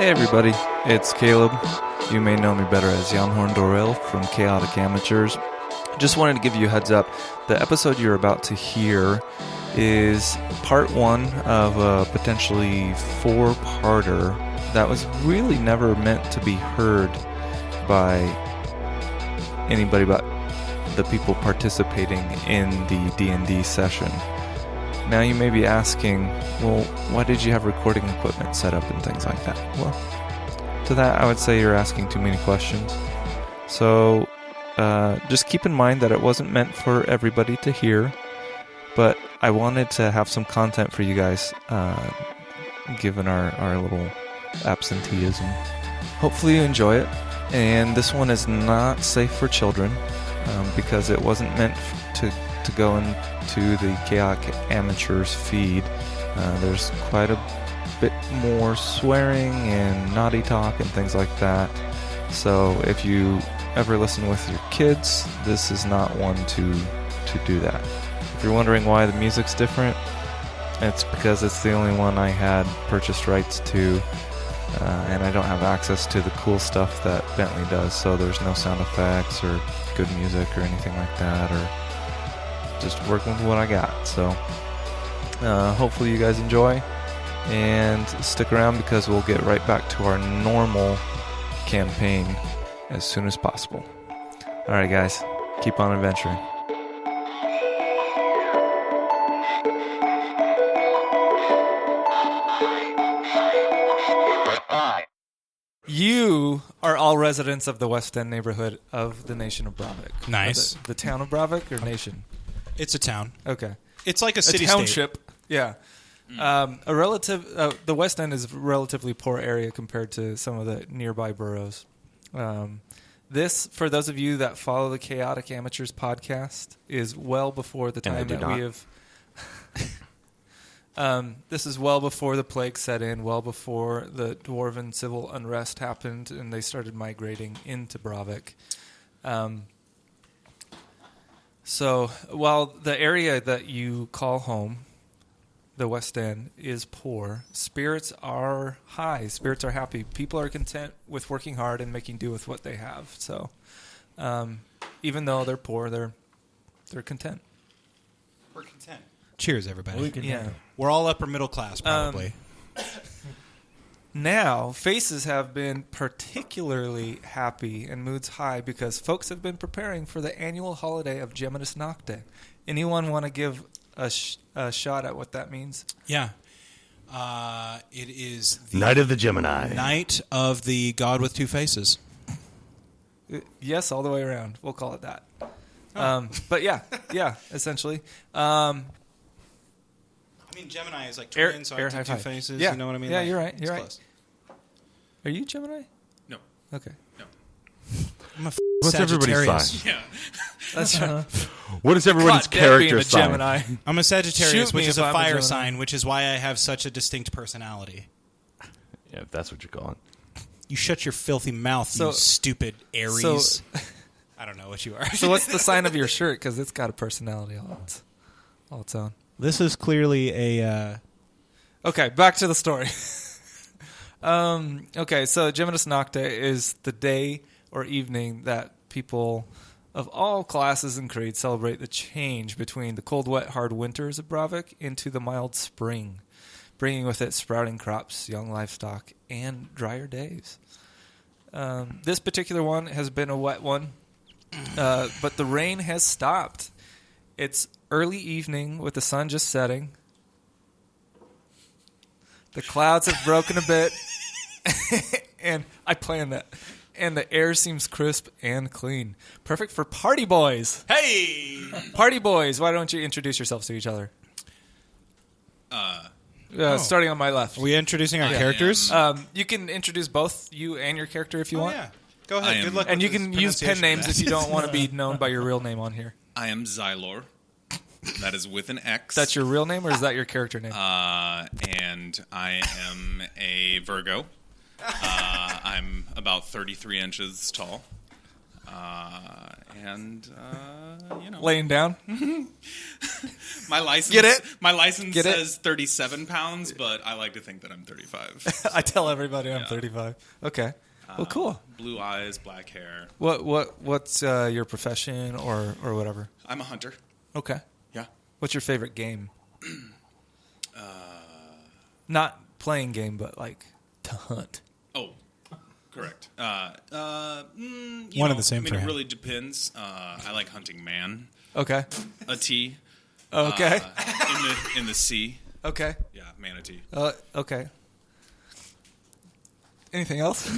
Hey everybody, it's Caleb. You may know me better as Jan Dorel from Chaotic Amateurs. Just wanted to give you a heads up. The episode you're about to hear is part one of a potentially four-parter that was really never meant to be heard by anybody but the people participating in the D&D session. Now you may be asking, well, why did you have recording equipment set up and things like that? Well, to that I would say you're asking too many questions. So just keep in mind that it wasn't meant for everybody to hear, but I wanted to have some content for you guys, given our little absenteeism. Hopefully you enjoy it. And this one is not safe for children, because it wasn't meant to go into the Chaotic Amateurs feed. There's quite a bit more swearing and naughty talk and things like that. So if you ever listen with your kids, this is not one to do that. If you're wondering why the music's different, it's because it's the only one I had purchased rights to, and I don't have access to the cool stuff that Bentley does, so there's no sound effects or good music or anything like that, or just working with what I got. So hopefully you guys enjoy and stick around, because we'll get right back to our normal campaign as soon as possible. Alright guys, keep on adventuring. You are all residents of the West End neighborhood of the nation of Bravik. Nice. The town of Bravik or nation? It's a town. Okay. It's like a city township. Yeah. The West End is a relatively poor area compared to some of the nearby boroughs. This, for those of you that follow the Chaotic Amateurs podcast, is well before the time that we have... this is well before the plague set in, well before the Dwarven civil unrest happened and they started migrating into Bravik. So while the area that you call home, the West End, is poor, spirits are high, spirits are happy. People are content with working hard and making do with what they have. So even though they're poor, they're content. We're content. Cheers, everybody. Yeah. We're all upper middle class, probably. Now, faces have been particularly happy and moods high because folks have been preparing for the annual holiday of Geminis Nocte. Anyone want to give a shot at what that means? Yeah. It is the Night of the Gemini. Night of the God with Two Faces. Yes, all the way around. We'll call it that. But yeah, essentially. I mean, Gemini is like twin, so I have two faces. Yeah. You know what I mean? Yeah, like, you're right. it's You're right. close. Are you Gemini? No. Okay. No. I'm a What's everybody's Sagittarius. sign? Yeah. That's right. What is everybody's God, damn being character a sign? Gemini. I'm a Sagittarius, Shoot me which is if a I'm a fire Gemini. sign, which is why I have such a distinct personality. Yeah, if that's what you're calling. You shut your filthy mouth, you stupid Aries. So, I don't know what you are. so what's the sign of your shirt? Because it's got a personality all its own. This is clearly a... Okay, back to the story. Okay, so Geminis Nocte is the day or evening that people of all classes and creeds celebrate the change between the cold, wet, hard winters of Bravik into the mild spring, bringing with it sprouting crops, young livestock, and drier days. This particular one has been a wet one, but the rain has stopped. It's early evening with the sun just setting. The clouds have broken a bit, and I planned that. And the air seems crisp and clean. Perfect for party boys. Hey! Party boys, why don't you introduce yourselves to each other? Starting on my left. Are we introducing our characters? You can introduce both you and your character if you want. Yeah. Go ahead. Good luck And with you this can use pen pronunciation names of if that. you don't want to be known by your real name on here. I am Xylor. That is with an X. That's your real name, or is that your character name? And I am a Virgo. I'm about 33 inches tall. And Laying down. my license. Get it? My license Get it? says 37 pounds, but I like to think that I'm 35. I tell everybody I'm 35. Okay. Well, cool. Blue eyes, black hair. What's your profession or whatever? I'm a hunter. Okay. Yeah. What's your favorite game? Not playing game, but like to hunt. Oh, correct. One of the same I mean, for it him. really depends. I like hunting man. Okay. A T. Okay. In the sea. Okay. Yeah, manatee. Okay. Anything else?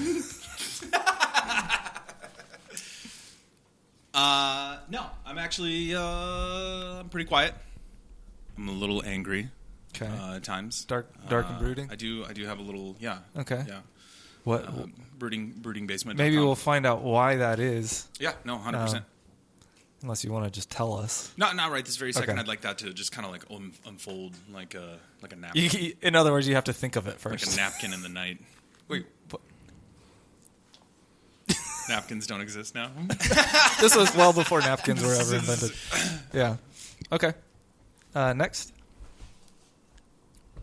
No, I'm actually I'm pretty quiet. I'm a little angry. Okay. At times. Dark and brooding? I do have a little Okay. Yeah. What? Brooding basement. Maybe we'll find out why that is. Yeah, no, 100%. Unless you want to just tell us. Not right this very second. Okay. I'd like that to just kind of like unfold like a napkin. In other words, you have to think of it Like first. a napkin in the night. Wait. What? Napkins don't exist now. This was well before napkins were ever invented. Yeah. Okay. Next.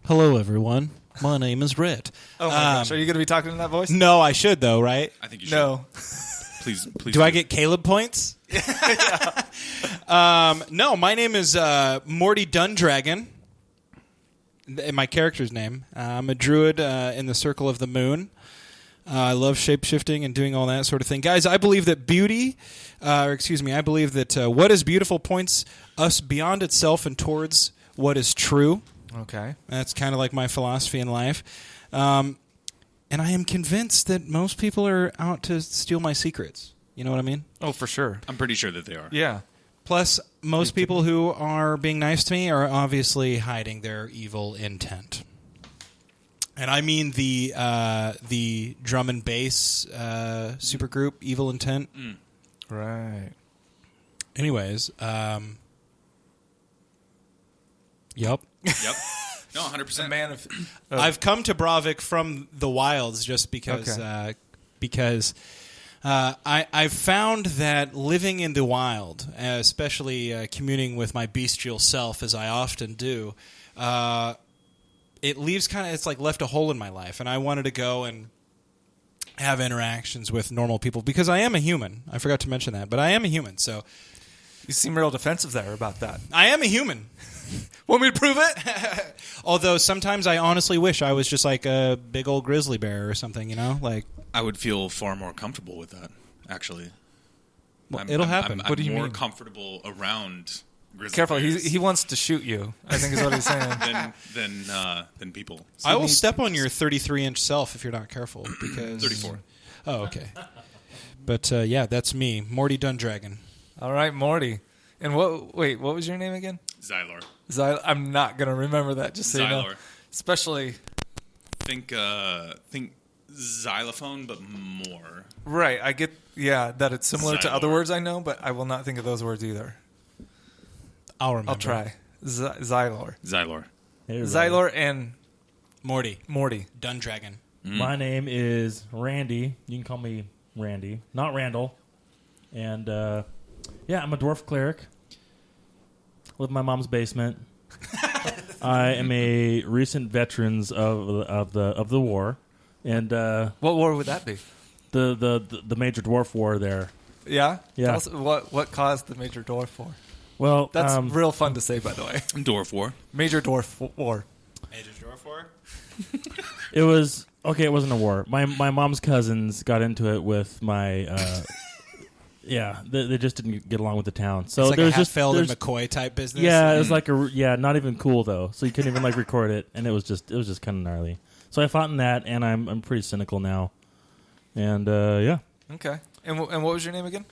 Hello, everyone. My name is Red. Oh my gosh. Are you going to be talking in that voice? No, I should though, right? I think you should. No. Please. Do I get Caleb points? No, my name is Morty Dundragon. My character's name. I'm a druid in the Circle of the Moon. I love shape-shifting and doing all that sort of thing. Guys, I believe that I believe that what is beautiful points us beyond itself and towards what is true. Okay. That's kind of like my philosophy in life. And I am convinced that most people are out to steal my secrets. You know what I mean? Oh, for sure. I'm pretty sure that they are. Yeah. Plus, most people who are being nice to me are obviously hiding their evil intent. And I mean the drum and bass supergroup Evil Intent. Mm. Right. Anyways, Yep. No, 100%. Man of I've come to Bravik from the wilds just because I've found that living in the wild, especially communing with my bestial self as I often do, it leaves it's like left a hole in my life, and I wanted to go and have interactions with normal people because I am a human. I forgot to mention that, but I am a human, so you seem real defensive there about that. I am a human. Want me to prove it? Although sometimes I honestly wish I was just like a big old grizzly bear or something, you know? Like I would feel far more comfortable with that, actually. Well, it'll happen. I'm What do you more mean? comfortable around grizzly Careful, bears he wants to shoot you, I think is what he's saying. than people. I will step on your 33-inch self if you're not careful. Because 34. Oh, okay. But yeah, that's me, Morty Dundragon. All right, Morty. And what was your name again? Xylor. I'm not going to remember that, just so you know. Xylor. Especially... Think xylophone, but more. Right, I get, that it's similar to Xylor. other words I know, but I will not think of those words either. I'll remember. I'll try. Xylor. Xylor. Hey, everybody. Xylor and Morty Dundragon. My name is Randy. You can call me Randy, not Randall. And I'm a dwarf cleric. Live in my mom's basement. I am a recent veterans of the war, and What war would that be? the major dwarf war there. Yeah? Yeah. Tell us what caused the Major Dwarf War? Well, That's real fun to say, by the way. Dwarf War. Major Dwarf War. Major Dwarf War? it was okay. It wasn't a war. My mom's cousins got into it with my. They just didn't get along with the town. So It's like there's a just Hatfield and there's- McCoy type business. Yeah, it was like not even cool though. So you couldn't even record it, and it was just kind of gnarly. So I fought in that, and I'm pretty cynical now. And Okay. And what was your name again?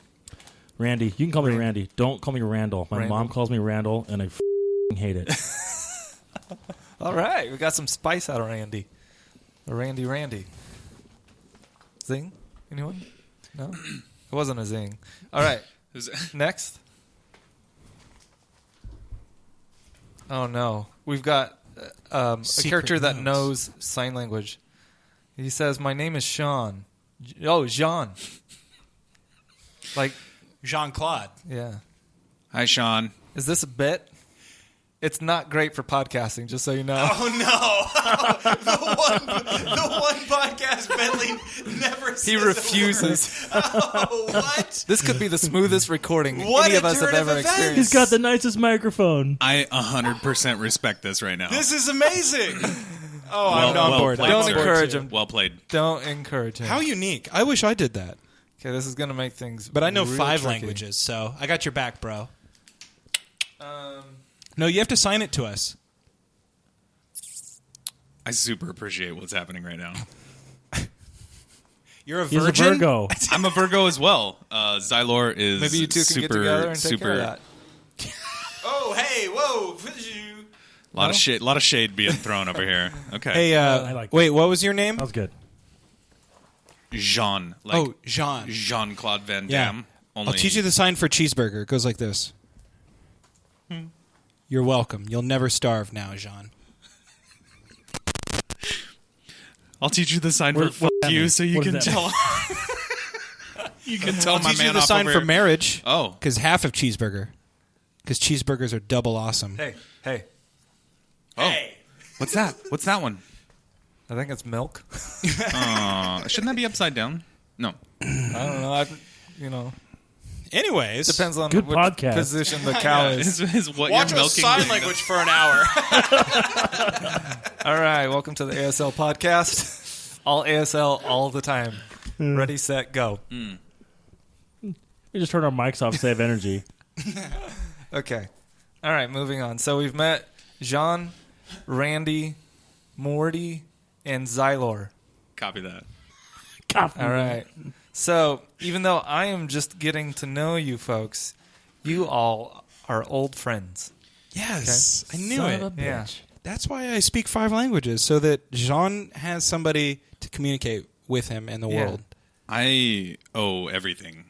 Randy, you can call me Randy. Don't call me Randall. My Randall. mom calls me Randall, and I hate it. All right. We got some spice out of Randy. Randy. Zing? Anyone? No? It wasn't a zing. All right. Next. Oh, no. We've got a Secret character that notes. knows sign language. He says, my name is Sean. Oh, Jean. Like Jean-Claude. Yeah. Hi, Sean. Is this a bit? It's not great for podcasting, just so you know. Oh no! the one podcast Bentley never says He refuses. Oh, what? This could be the smoothest recording What any a of us have turn of ever events. experienced. He's got the nicest microphone. I 100% respect this right now. This is amazing. Oh, I'm on board. played, Don't sir. encourage him. Well played. Don't encourage him. How unique. I wish I did that. Okay, this is going to make things But I know real 5 tricky. languages, so I got your back, bro. No, you have to sign it to us. I super appreciate what's happening right now. You're a He's virgin? a Virgo. I'm a Virgo as well. Xylor is Maybe you two can super, get together and take super, care of that. Oh, hey, whoa. lot of shade being thrown over here. Okay. Hey, I like wait, what was your name? That was good. Jean. Like Oh, Jean. Jean-Claude Van Yeah. Damme. Only I'll teach you the sign for cheeseburger. It goes like this. You're welcome. You'll never starve now, Jean. I'll teach you the sign for What fuck does that you mean? so you What can does that tell. You can tell I'll my teach you man the off sign over for here. marriage. Oh. Because half of cheeseburger. Because cheeseburgers are double awesome. Hey. Oh. What's that? What's that one? I think it's milk. Shouldn't that be upside down? No. I don't know. Anyways. Depends on Good which podcast. position the cow is. Is what Watch you're us milking. sign language for an hour. All right, welcome to the ASL podcast. All ASL all the time. Ready, set, go. We just turned our mics off, save energy. Okay. All right, moving on. So we've met Jean, Randy, Morty, and Xylor. Copy that. All right. So even though I am just getting to know you folks, you all are old friends. Yes. I knew Son it. of a Yeah. bitch. That's why I speak 5 languages, so that Jean has somebody to communicate with him in the Yeah. world. I owe everything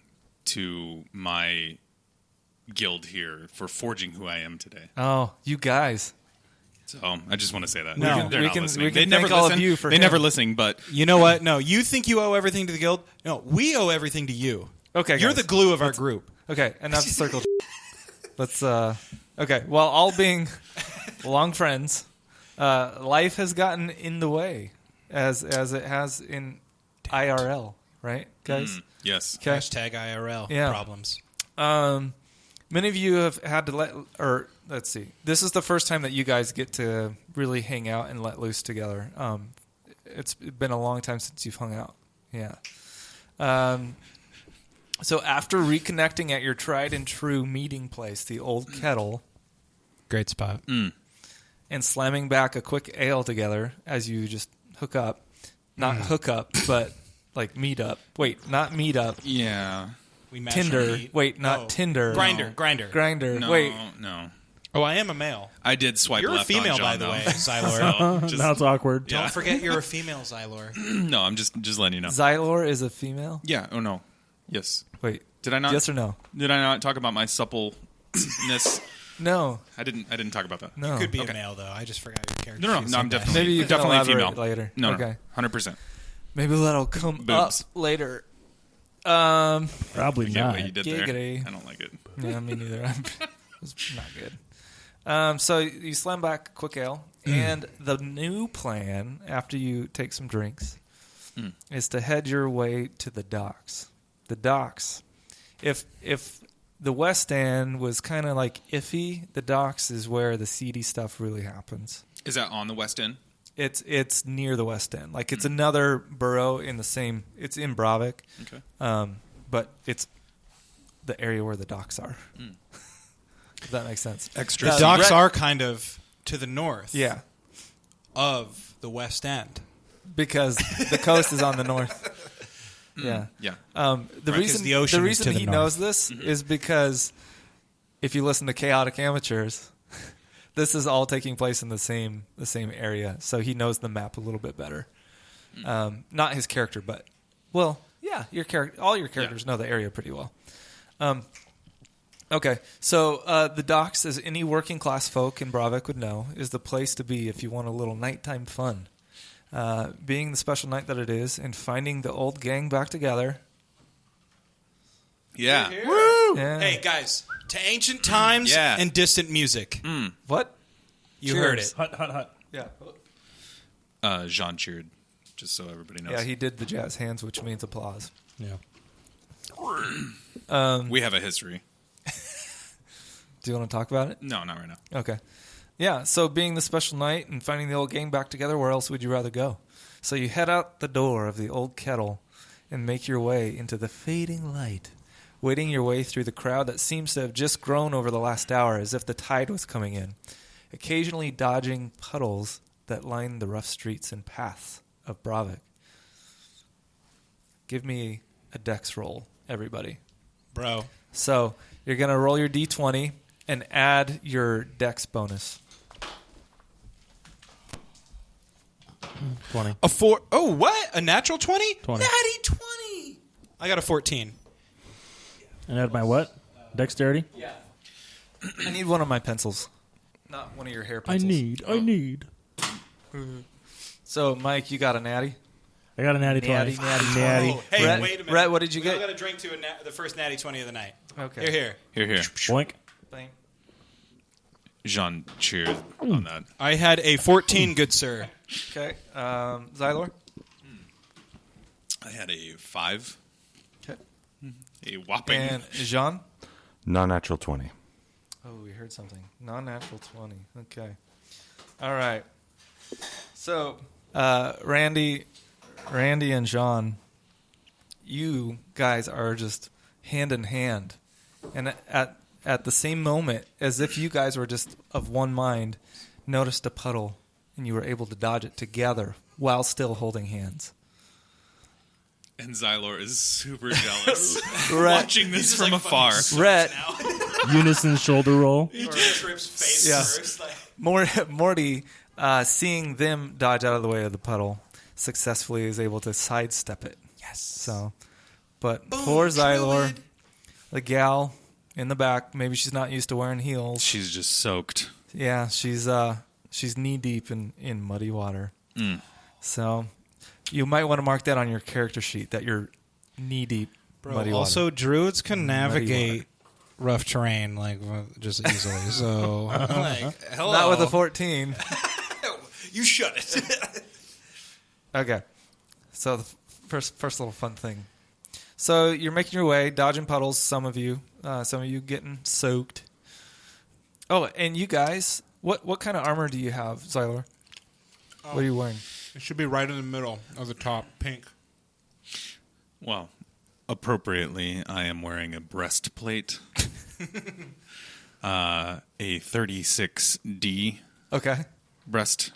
to my guild here for forging who I am today. Oh, you guys. So I just want to say that. No. They're We not can- listening. we can They never thank all of listen. you for They him. never listen, but You know what? No, you think you owe everything to the guild? No, we owe everything to you. Okay, You're guys. the glue of our group. Okay, enough circle. Let's okay, well, all being long friends, life has gotten in the way as it has in IRL, right, guys? yes. Okay. Hashtag IRL Yeah. problems. Many of you have had to let's see. This is the first time that you guys get to really hang out and let loose together. It's been a long time since you've hung out. Yeah. So after reconnecting at your tried and true meeting place, the Old Kettle, Great spot. and slamming back a quick ale together as you just hook up. Not hook up, but like meet up. Wait, not meet up. Yeah. We match Tinder. our meat. Wait, not Oh. Tinder. Grinder. Grinder. No. Wait. No. Oh, I am a male. I did swipe You're a left female, on John, by the though. way, Xylor. So, just- Now it's awkward. Yeah. Don't forget you're a female, Xylor. no, I'm just letting you know. Xylor is a female? Yeah. Oh no. Yes. Wait. Did I not? Yes or no? Did I not talk about my suppleness? No. I didn't talk about that. No. Could be Okay. a male, though. I just forgot your character. No, sheet I'm said that. definitely Maybe you can definitely a elaborate female later. No, Okay. 100%. Maybe that'll come Boobs. up later. Probably I get not. what you did Giggity. there. I don't like it. Yeah, me neither. It's not good. So you slam back quick ale, and the new plan after you take some drinks is to head your way to the docks. The docks. If the West End was kind of like iffy, the docks is where the seedy stuff really happens. Is that on the West End? It's near the West End. Like it's another borough in the same. It's in Bravik, Okay. but it's the area where the docks are. If that makes sense. Extra. The docks are kind of to the north Yeah, of the West End. because the coast is on the north. Yeah. Yeah. The Right, 'cause reason the ocean is to the he north. knows this is because if you listen to Chaotic Amateurs, this is all taking place in the same area, so he knows the map a little bit better. Not his character, but well, yeah, your character. All your characters know the area pretty well. Okay, so the docks, as any working class folk in Bravik would know, is the place to be if you want a little nighttime fun. Being the special night that it is, and finding the old gang back together. Yeah. Woo! Yeah. Hey, guys, to ancient times Yeah. and distant music. What? You Cheers. heard it. Hut, hut, hut. Yeah. Jean cheered, just so everybody knows. Yeah, he did the jazz hands, which means applause. Yeah. We have a history. Do you want to talk about it? No, not right now. Okay. Yeah, so being the special night and finding the old gang back together, where else would you rather go? So you head out the door of the old kettle and make your way into the fading light, wading your way through the crowd that seems to have just grown over the last hour as if the tide was coming in, occasionally dodging puddles that line the rough streets and paths of Bravik. Give me a dex roll, everybody. Bro. So you're going to roll your d20 and add your dex bonus. 20. A 4. Oh, what? A natural 20? 20. Natty 20. I got a 14. And add my what? Dexterity? I need one of my pencils, not one of your hair I pencils. need. So, Mike, you got a natty? I got a natty 20. Natty. Oh, hey, Rhett- wait a minute. Rhett, what did you We all get? got to drink to the first natty 20 of the night. Okay. Here. Here. Boink. Bang. Jean cheered on that. I had a 14, good sir. Okay. Xylor? I had a 5. Okay. A whopping. And Jean? Non-natural 20. Oh, we heard something. Non-natural 20. Okay. All right. So, Randy and Jean, you guys are just hand in hand. And at the same moment, as if you guys were just of one mind, noticed a puddle, and you were able to dodge it together while still holding hands. And Xylor is super jealous. Right. Watching this from afar. Rhett, Unison shoulder roll. He just trips face Yeah. first. Morty, seeing them dodge out of the way of the puddle, successfully is able to sidestep it. Yes. So, but poor Xylor, the gal in the back, maybe she's not used to wearing heels. She's just soaked. Yeah, she's knee deep in muddy water. So, you might want to mark that on your character sheet that you're knee deep muddy water. Also, druids can Muddy navigate rough terrain like just easily. So, like, hello. Not with a 14. You shut it. Okay. So the first little fun thing. So you're making your way, dodging puddles. Some of you getting soaked. Oh, and you guys, what kind of armor do you have, Xylor? What are you wearing? It should be right in the middle of the top, pink. Well, appropriately, I am wearing a breastplate. A 36D Okay. breastplate.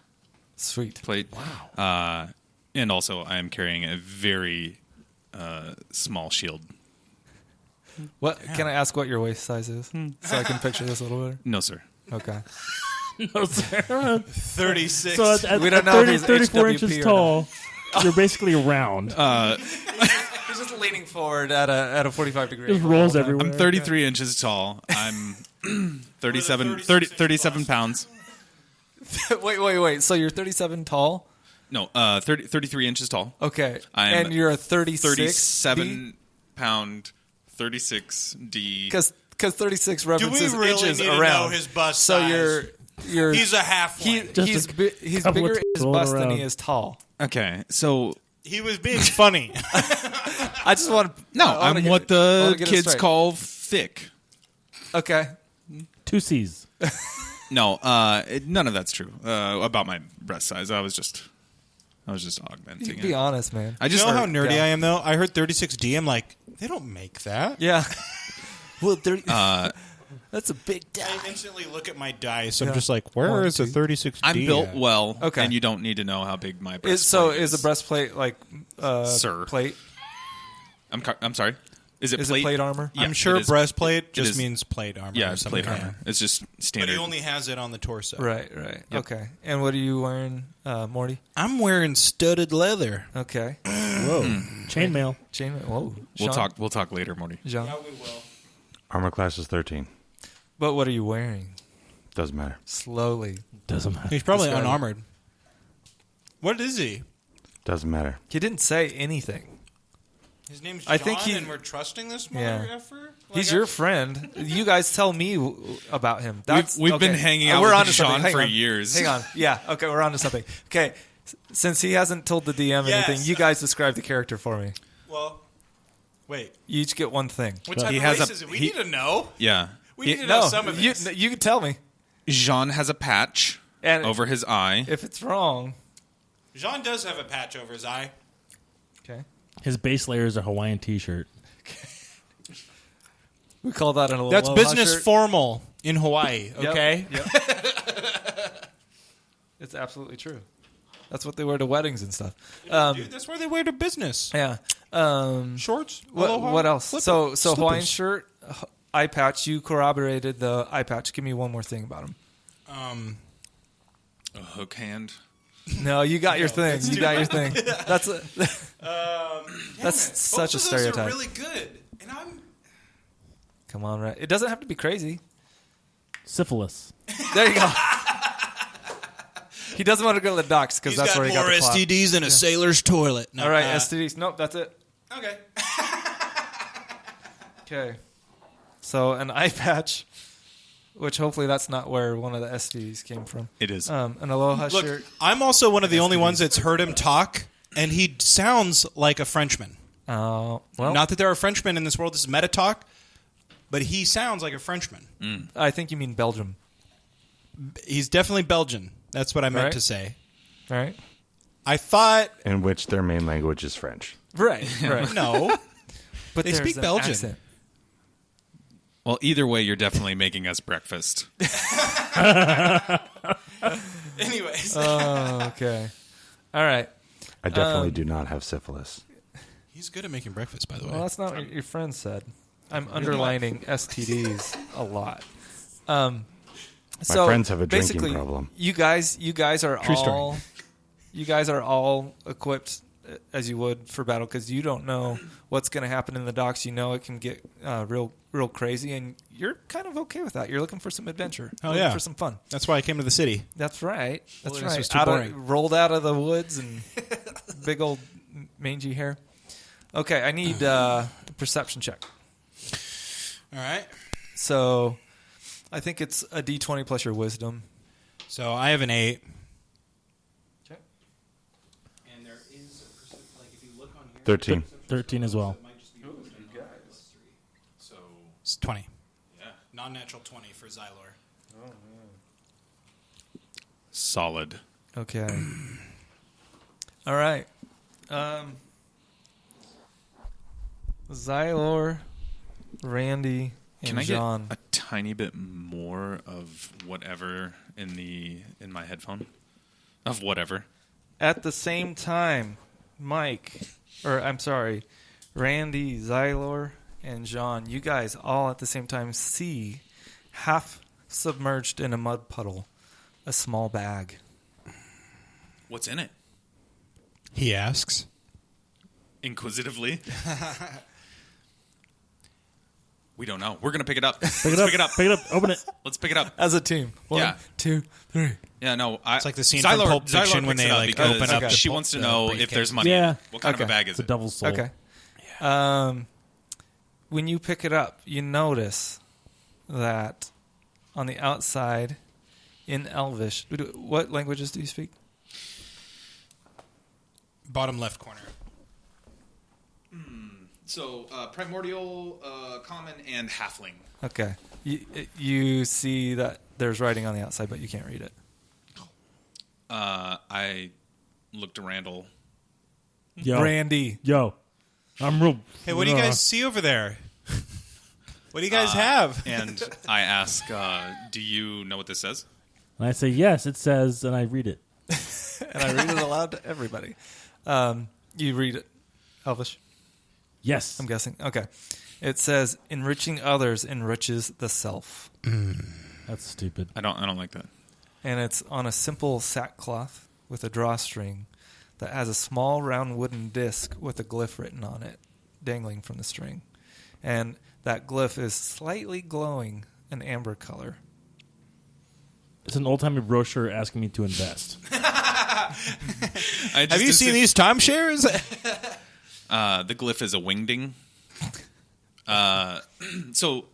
Sweet. Wow. And also, I am carrying a very small shield. What can I ask what your waist size is so I can picture this a little better? No, sir. Okay. No, sir. 36. So at We don't know if 30, he's 34 HWP inches or tall, you're basically round. He's just leaning forward at a 45 degree. Just rolls everywhere. I'm 33 inches tall. I'm 37 pounds. Wait. So you're 37 tall? No, 33 inches tall. Okay. I'm And you're a 36? 37 pound, 36D. Because 36 Do we references really inches need around. to know his bust So size? you're He's a halfling. he's couple of bigger in his rolling bust than around. he is tall. Okay, so He was being funny. I just want to. no, I'm what the kids call thick. Okay. 2 C's. No, none of that's true about my breast size. I was just augmenting Be it. honest, man. I You just know how nerdy yeah. I am, though? I heard 36D. I'm like, they don't make that. Yeah. Well, that's a big die. I instantly look at my dice. I'm Yeah. just like, where 1, is the 2. 36D? I'm built at? well, Okay. and you don't need to know how big my breastplate Is the breastplate like Sir. plate? I'm sorry. Is it Is plate? it plate armor? Yeah, I'm sure it is. breastplate It just is. means plate armor. Yeah, or it's something. plate armor. It's just But standard. he only has it on the torso. Right. Okay. And what are you wearing, Morty? I'm wearing studded leather. Okay. Whoa. Chainmail. Chain. Whoa. We'll Sean? talk later, Morty. Jean. we will. Armor class is 13. But what are you wearing? Doesn't matter. Slowly. Doesn't matter. He's probably Describe it. unarmored. What is he? Doesn't matter. He didn't say anything. His name's I John, think he- and we're trusting this Yeah. mother effer? He's your friend. You guys tell me about him. We've been hanging out We're with onto something. Sean Hang for on. years. Hang on. Yeah. Okay. We're on to something. Okay. Since he hasn't told the DM Yes. anything, you guys describe the character for me. Well, wait. You each get one thing. What type He of has race a- is it? We he- need to know. Yeah. We need to know some of this. You can tell me. Jean has a patch And over his eye. if it's wrong, Jean does have a patch over his eye. okay. His base layer is a Hawaiian T-shirt. We call that an aloha That's business shirt. formal in Hawaii, Yep, okay? Yep. It's absolutely true. That's what they wear to weddings and stuff. Dude, that's where they wear to business. Yeah. Shorts? What, aloha, what else? flipper, So slippers. Hawaiian shirt, eye patch. You corroborated the eye patch. Give me one more thing about him. A hook hand. No, you got your thing. You got your thing. That's That's such a Those stereotype. are really good. And I'm... Come on, right? It doesn't have to be crazy. Syphilis. There you go. He doesn't want to go to the docks because He's that's got where he more got the clot. STDs than a sailor's toilet. No, All right, STDs. Nope, that's it. Okay. Okay. So an eye patch, which hopefully that's not where one of the STDs came from. It is. An aloha Look, shirt. I'm also one of the only ones that's heard him talk, and he sounds like a Frenchman. Well, Not that there are Frenchmen in this world. This is meta talk, but he sounds like a Frenchman. I think you mean Belgium. He's definitely Belgian. That's what I meant Right. to say. All right. I thought In which their main language is French. Right. Right. no. But They there's speak an Belgian. accent. Well, either way, you're definitely making us breakfast. Anyways, Oh, okay. All right. I definitely do not have syphilis. he's good at making breakfast, by the way. Well, that's not what your friend said. I'm underlining STDs a lot. So friends have a drinking basically, problem. You guys are True story. all you guys are all equipped as you would for battle because you don't know what's going to happen in the docks. You know it can get real crazy, and you're kind of okay with that. You're looking for some adventure. Oh, looking yeah. for some fun. That's why I came to the city. That's right. That's Wilderness was right. too boring. Rolled out of the woods and big old mangy hair. Okay, I need a perception check. All right. So I think it's a D20 plus your wisdom. So I have an 8. Okay. And there is like if you look on here, 13. 13 as well. so it's 20. Yeah. Non-natural 20 for Xylor. Solid. Okay. All right. Xylor, Randy, and Can I John. get a tiny bit more of whatever in my headphone? Of whatever. At the same time, Randy, Xylor, and John, you guys all at the same time see, half submerged in a mud puddle, a small bag. What's in it? He asks. Inquisitively. We don't know. We're gonna pick it up. Pick it Let's up. pick it up. Pick it up. Open it. Let's pick it up. As a team. One, Yeah. 2, 3. Yeah, no. It's like the scene from Pulp Fiction when picks they it up like because open up. She the wants to the know if briefcase. there's money. Yeah. What kind of a Okay. bag is It's a it? devil's soul. Okay. When you pick it up, you notice that on the outside, in Elvish, what languages do you speak? Bottom left corner. So primordial, common, and halfling. Okay. You see that there's writing on the outside, but you can't read it. I looked to Randall. Yo. Randy. Yo. I'm real. Hey, what do you guys see over there? What do you guys have? And I ask, do you know what this says? And I say, yes, it says, and I read it. And I read it aloud to everybody. You read it, Elvish, Yes. I'm guessing. Okay. It says, enriching others enriches the self. That's stupid. I don't like that. And it's on a simple sackcloth with a drawstring that has a small round wooden disc with a glyph written on it, dangling from the string. And that glyph is slightly glowing an amber color. It's an old-timey brochure asking me to invest. Have you seen these timeshares? The glyph is a wingding. So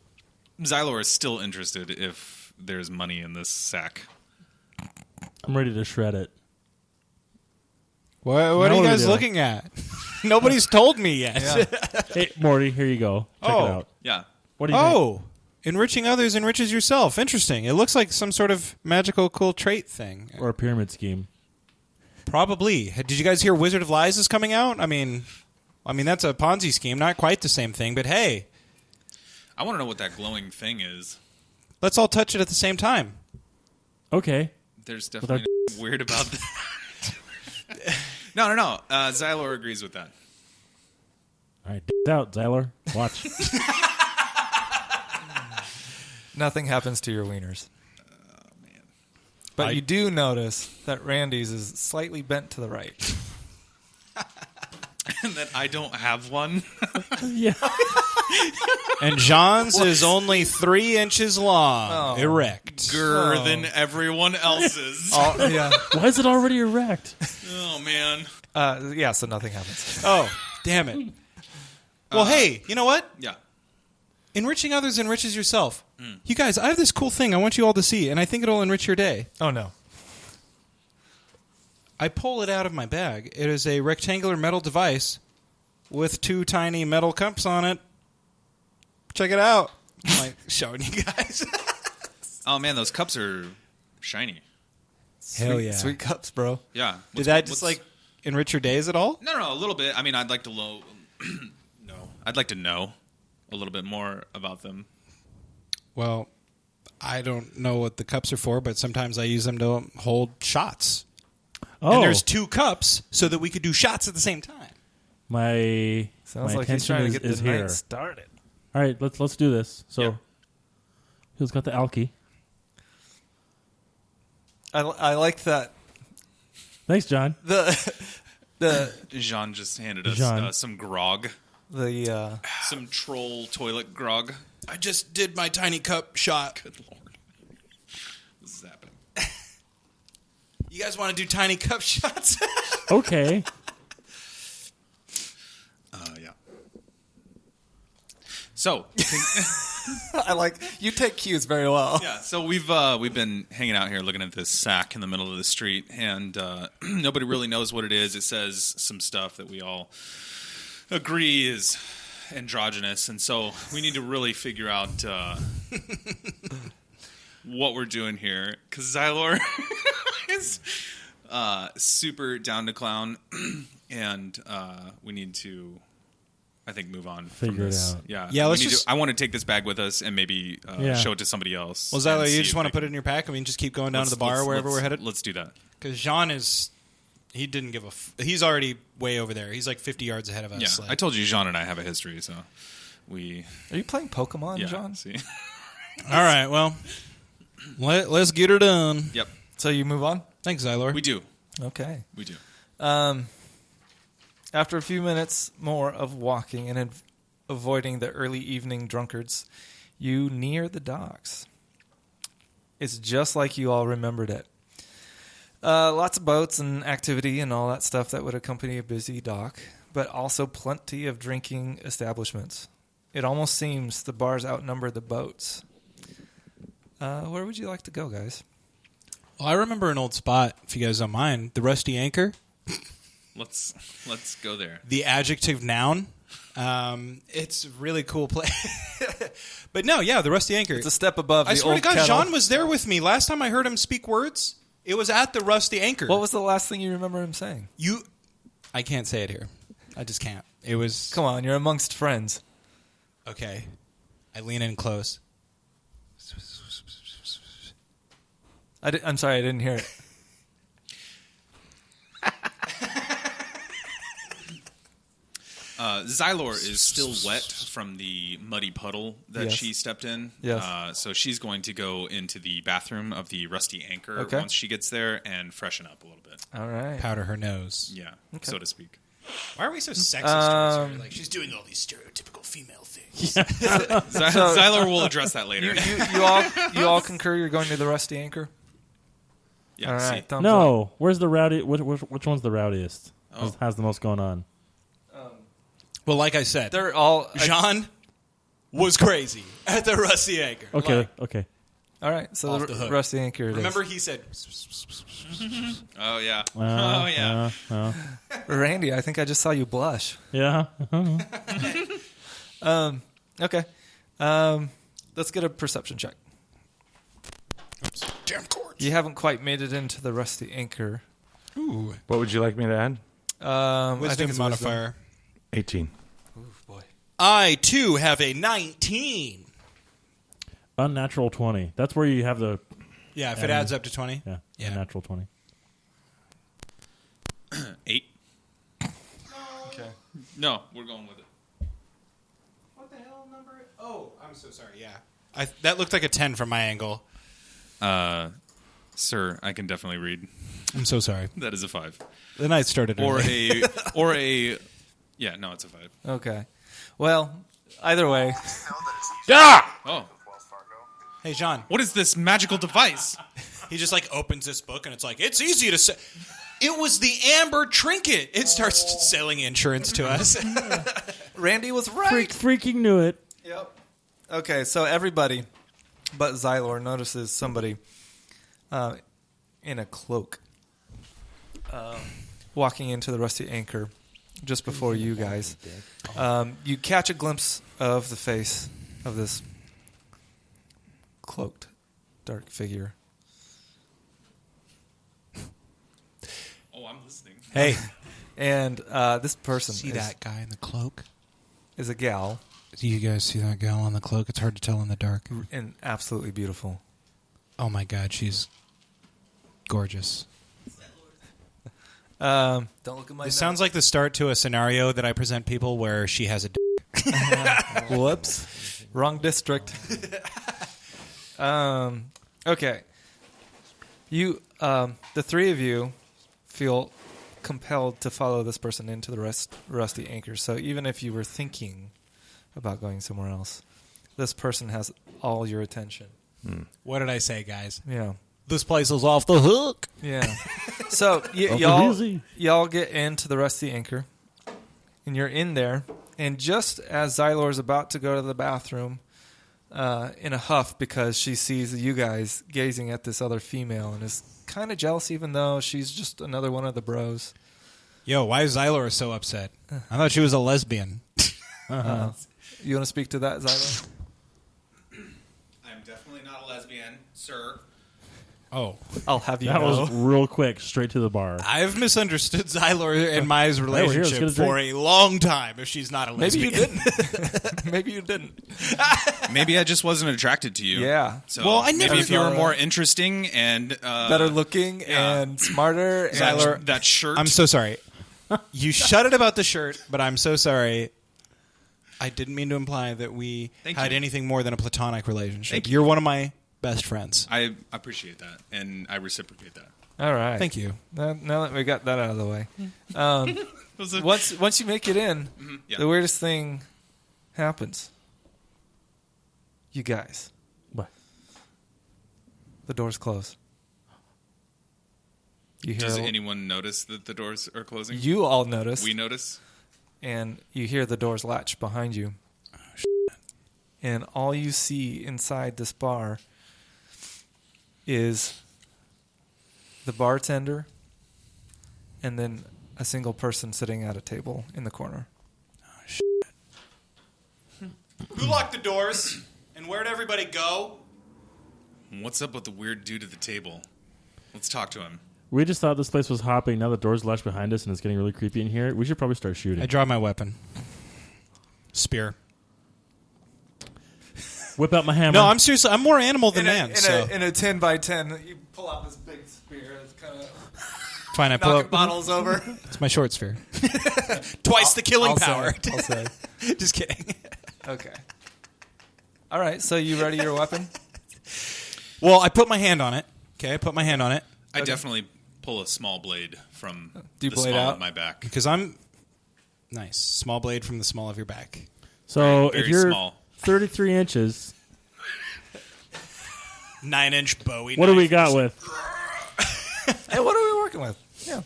Xylor is still interested if there's money in this sack. I'm ready to shred it. What Now are you what do we guys do? looking at? Nobody's told me yet. Hey, Morty, here you go. Check Oh. it out. Yeah. What do you think? Oh, enriching others enriches yourself. Interesting. It looks like some sort of magical, cool trait thing. Or a pyramid scheme. Probably. Did you guys hear Wizard of Lies is coming out? I mean, that's a Ponzi scheme. Not quite the same thing, but hey, I want to know what that glowing thing is. let's all touch it at the same time. Okay. There's definitely nothing weird about that. No. Xylor agrees with that. All right, out, Xylor. Watch. Nothing happens to your wieners. But you do notice that Randy's is slightly bent to the right. And that I don't have one. Yeah. And John's is only 3 inches long, erect. Grr than everyone else's. Yeah. Why is it already erect? Oh, man. Yeah, so nothing happens. Oh, damn it. Well, hey, you know what? Yeah. Enriching others enriches yourself. You guys, I have this cool thing I want you all to see, and I think it'll enrich your day. Oh, no. I pull it out of my bag. It is a rectangular metal device with 2 tiny metal cups on it. Check it out. I'm like showing you guys. Oh, man, those cups are shiny. Hell yeah. Sweet cups, bro. Yeah. Did that just enrich your days at all? No, a little bit. I mean, I'd like to I'd like to know a little bit more about them. Well, I don't know what the cups are for, but sometimes I use them to hold shots. Oh, And there's 2 cups so that we could do shots at the same time. my Sounds my like he's attention trying to is, get is the here. night started. All right, let's do this. So, Yeah. who's got the alky? I like that. Thanks, John. The Jean just handed us Jean. some grog. Some troll toilet grog. I just did my tiny cup shot. Good Lord. This is happening. You guys want to do tiny cup shots? Okay. Yeah. So, I like you take cues very well. yeah, so we've been hanging out here looking at this sack in the middle of the street, and nobody really knows what it is. It says some stuff that we all agree is androgynous, and so we need to really figure out what we're doing here, because Xylor is super down to clown, and we need to, I think, move on. Figure from it this. out. Yeah, Yeah, we let's need just- I want to take this bag with us and maybe Yeah. show it to somebody else. Well, Zyla, you just want to put it in your pack? I mean, just keep going down to the bar wherever we're headed? Let's do that. Because Jean is... He didn't give a... He's already way over there. He's like 50 yards ahead of us. Yeah, Like, I told you, Jean and I have a history, so we. Are you playing Pokemon, Yeah, John? see. all right, well, let's get her done. Yep, So you move on? Thanks, Xylor. we do. Okay. We do. After a few minutes more of walking and avoiding the early evening drunkards, you near the docks. It's just like you all remembered it. Lots of boats and activity and all that stuff that would accompany a busy dock, but also plenty of drinking establishments. It almost seems the bars outnumber the boats. Where would you like to go, guys? Well, I remember an old spot, if you guys don't mind. The Rusty Anchor. Let's go there. The adjective noun. It's a really cool place. But no, yeah, the Rusty Anchor. It's a step above I the swear old to God, kettle. Jean was there with me. Last time I heard him speak words, it was at the Rusty Anchor. What was the last thing you remember him saying? I can't say it here. I just can't. It was... Come on, you're amongst friends. Okay. I lean in close. I'm sorry, I didn't hear it. Xylor is still wet from the muddy puddle that Yes. she stepped in. Yes. So she's going to go into the bathroom of the Rusty Anchor Okay. once she gets there and freshen up a little bit. All right. Powder her nose. Yeah, so to speak. Why are we so sexist towards her? Like, she's doing all these stereotypical female things. Xylor will address that later. You all concur you're going to the Rusty Anchor? Yeah, All see. right. Thumbs up. No, where's the rowdy? Which one's the rowdiest? Oh. Has the most going on? Well, like I said, They're all Jean was crazy at the Rusty Anchor. Okay, okay. all right. So Off the the hook. Rusty Anchor. It is. Remember, he said, Oh yeah. Oh yeah. Randy? I think I just saw you blush. Yeah. Okay. Let's get a perception check. damn cords. You haven't quite made it into the Rusty Anchor. Ooh. What would you like me to add? I think Wisdom it's modifier. 18. Ooh, boy. I, too, have a 19. Unnatural 20. That's where you have the Yeah, if it adds up to 20. yeah, Yeah. unnatural 20. 8. Okay. No, we're going with it. What the hell number? Oh, I'm so sorry. Yeah. That looked like a 10 from my angle. Sir, I can definitely read. I'm so sorry. That is a 5. The night started Or early. a yeah, no, it's a 5. Okay. Well, either way, Oh, Hey, John. what is this magical device? He just like opens this book and it's like, it's easy to say. It was the amber trinket. It starts selling insurance to us. Randy was right. Freaking knew it. Yep. Okay, so everybody but Xylor notices somebody in a cloak walking into the Rusty Anchor just before you guys. You catch a glimpse of the face of this cloaked dark figure. Oh, I'm listening. Hey, And this person see that guy in the cloak? is a gal Do you guys see that gal on the cloak? It's hard to tell in the dark. and absolutely beautiful. Oh my God, she's gorgeous. Don't look at my This sounds like the start to a scenario that I present people where she has a Whoops. Wrong district. Okay. You, the three of you feel compelled to follow this person into the Rusty Anchor. So even if you were thinking about going somewhere else, this person has all your attention. What did I say, guys? Yeah. This place is off the hook. Yeah. So easy. y'all get into the Rusty Anchor, and you're in there. And just as Xylor's about to go to the bathroom in a huff because she sees you guys gazing at this other female and is kind of jealous, even though she's just another one of the bros. Yo, why is Xylor so upset? I thought she was a lesbian. You want to speak to that, Xylor? I'm definitely not a lesbian, sir. Oh. I'll have you That know. was real quick, straight to the bar. I've misunderstood Xylor and Maya's we're here. Let's relationship get a for a long time if she's not a Maybe lesbian. you didn't. Maybe you didn't. Maybe I just wasn't attracted to you. Yeah. So Well, I never maybe if you were saw more that. interesting and Better looking yeah. and smarter. Xylor- And that shirt. I'm so sorry. You shut it about the shirt, but I'm so sorry. I didn't mean to imply that we Thank had you. anything more than a platonic relationship. Thank you. You're one of my best friends. I appreciate that, and I reciprocate that. all right. Thank you. Now that we got that out of the way. Was it- Once you make it in, yeah. the weirdest thing happens. You guys, What? the doors close. You hear Does anyone notice that the doors are closing? you all notice, We notice. and you hear the doors latch behind you. And all you see inside this bar is the bartender and then a single person sitting at a table in the corner. Who locked the doors? And where'd everybody go? What's up with the weird dude at the table? Let's talk to him. We just thought this place was hopping. Now the door's latched behind us and it's getting really creepy in here. We should probably start shooting. I draw my weapon. Spear. Whip out my hammer. No, I'm seriously. I'm more animal than man. In a 10 by 10, you pull out this big spear. It's kind of Fine, I pull knocking up. bottles over. It's my short sphere. Twice the killing power. I'll say. Just kidding. Okay. All right, so you ready your weapon? Well, I put my hand on it. Okay, I put my hand on it I definitely pull a small blade from Do you the blade small out? of my back. because I'm nice. Small blade from the small of your back. So Very if you're small. 33 inches, 9-inch Bowie. what do we knife. got with? Hey, what are we working with? Yeah.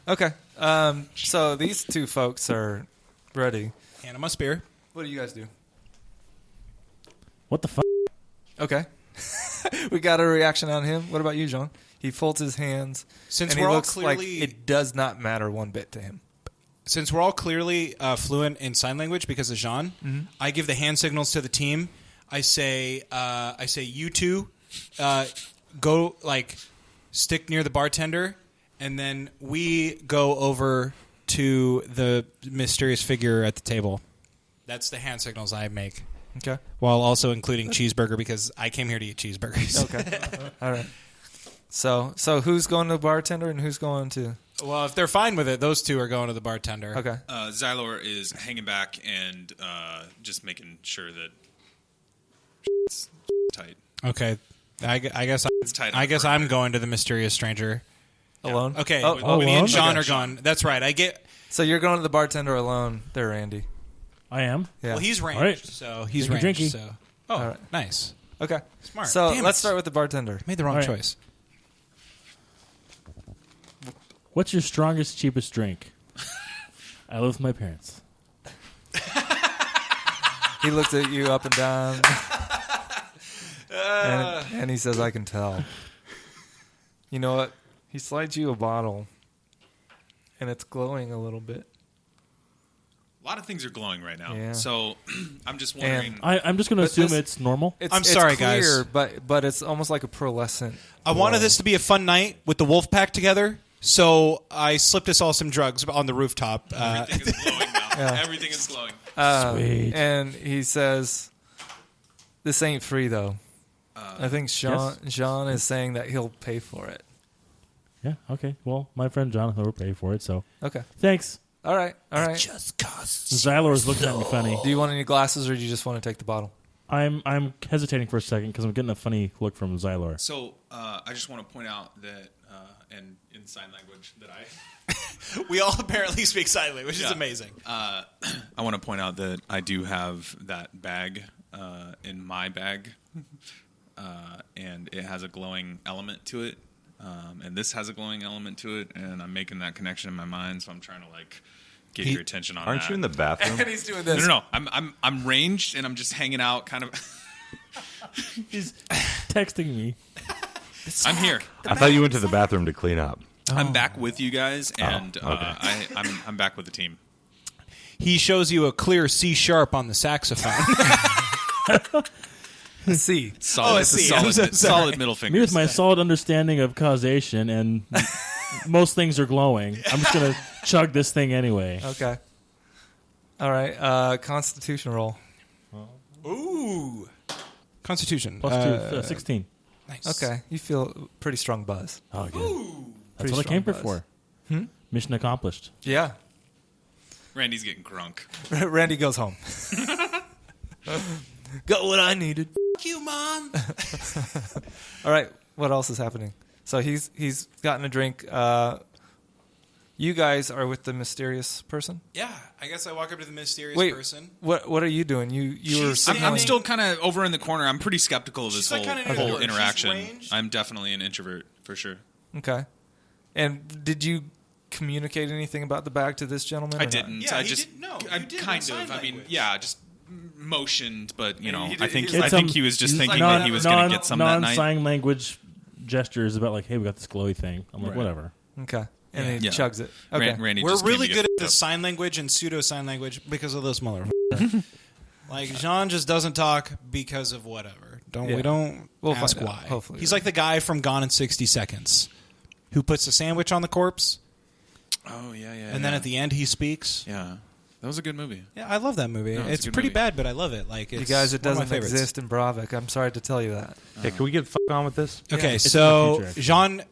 Okay. So these two folks are ready. Hand him a spear. What do you guys do? What the fuck? Okay. We got a reaction on him. What about you, John? He folds his hands. Since and we're he all looks like clearly- it does not matter one bit to him. Since we're all clearly fluent in sign language because of Jean, I give the hand signals to the team. I say, you two, go stick near the bartender, and then we go over to the mysterious figure at the table. That's the hand signals I make, Okay. while also including cheeseburger because I came here to eat cheeseburgers. Okay. All right. So who's going to the bartender and who's going to? Well, if they're fine with it, those two are going to the bartender. Okay. Xylor is hanging back and just making sure that it's tight. Okay. I guess It's tight. I guess I'm going to the mysterious stranger. Alone? Okay, Oh, me alone? and Sean Okay. are gone. That's right. I get. So you're going to the bartender alone there, Randy. I am. Yeah. Well, he's ranged, All right. so he's Drinky, ranged. drinky. So, oh, All right. nice. Okay. Smart. So Damn let's it. start with the bartender. Made the wrong All right. choice. What's your strongest, cheapest drink? I live with my parents. He looks at you up and down. And he says, I can tell. You know what? He slides you a bottle. And it's glowing a little bit. A lot of things are glowing right now. Yeah. So I'm just wondering. I'm just going to But assume this- it's normal. I'm sorry, it's clear, guys. but it's almost like a pearlescent. I wanted glow. this to be a fun night with the wolf pack together, so I slipped us all some drugs on the rooftop. Everything is glowing now. Yeah. Everything is glowing. Sweet. And he says, this ain't free, though. I think Jean is saying that he'll pay for it. Yeah, okay. Well, my friend Jonathan will pay for it, so Okay. thanks. All right. Just costs. Xylor is looking at me funny. Do you want any glasses or do you just want to take the bottle? I'm hesitating for a second because I'm getting a funny look from Xylor. So I just want to point out that, and in sign language, that We all apparently speak sign language, which is Yeah. amazing. I want to point out that I do have that bag in my bag, and it has a glowing element to it. And this has a glowing element to it, and I'm making that connection in my mind, so I'm trying to get your attention on Aren't that. you in the bathroom? And he's doing this. No. I'm ranged, and I'm just hanging out, kind of. He's texting me. I'm here. I thought you went to the bathroom to clean up. I'm back with you guys, and okay. I'm back with the team. He shows you a clear C sharp on the saxophone. C. Solid, it's a C. solid, I'm so sorry. solid middle finger. Me with my solid understanding of causation and most things are glowing. I'm just going to chug this thing anyway. Okay. All right. Constitution roll. Ooh. Constitution. Plus 2, 16. Nice. Okay. You feel a pretty strong buzz. Oh, good. That's Pretty what I came here strong for. Mission accomplished. Yeah. Randy's getting grunk. Randy goes home. Got what I needed. Fuck you, Mom. All right. What else is happening? So he's gotten a drink. You guys are with the mysterious person. Yeah, I guess I walk up to the mysterious Wait. person. What are you doing? You were She's signaling. I'm still kind of over in the corner. I'm pretty skeptical of this She's, like, whole, kinda whole near the door. She's interaction. ranged. I'm definitely an introvert for sure. Okay. And did you communicate anything about the bag to this gentleman? I or not? didn't. Yeah, I he just did- no, I you did in kind sign of. I mean, language. yeah, just motioned, but you know, He did- I think he was I think he was just thinking that he was going to get some that night. Non-sign language gestures about like, hey, we got this glowy thing. I'm like, Right. whatever. Okay. And he Yeah. chugs it. Okay. Randy We're just came really to good get at the up. sign language and pseudo sign language because of this motherfucker. Like Jean just doesn't talk because of whatever. Yeah. We don't We'll ask find out, why. hopefully. He's like the guy from Gone in 60 Seconds, who puts a sandwich on the corpse, Oh yeah, yeah. and then at the end he speaks. yeah, that was a good movie. Yeah, I love that movie. No, it's a it's good pretty movie. bad, but I love it. Like, it's you guys, it one of my doesn't favorites. exist in Bravik. I'm sorry to tell you that. Hey, can we get on with this? Okay, It's so in the future, actually. Jean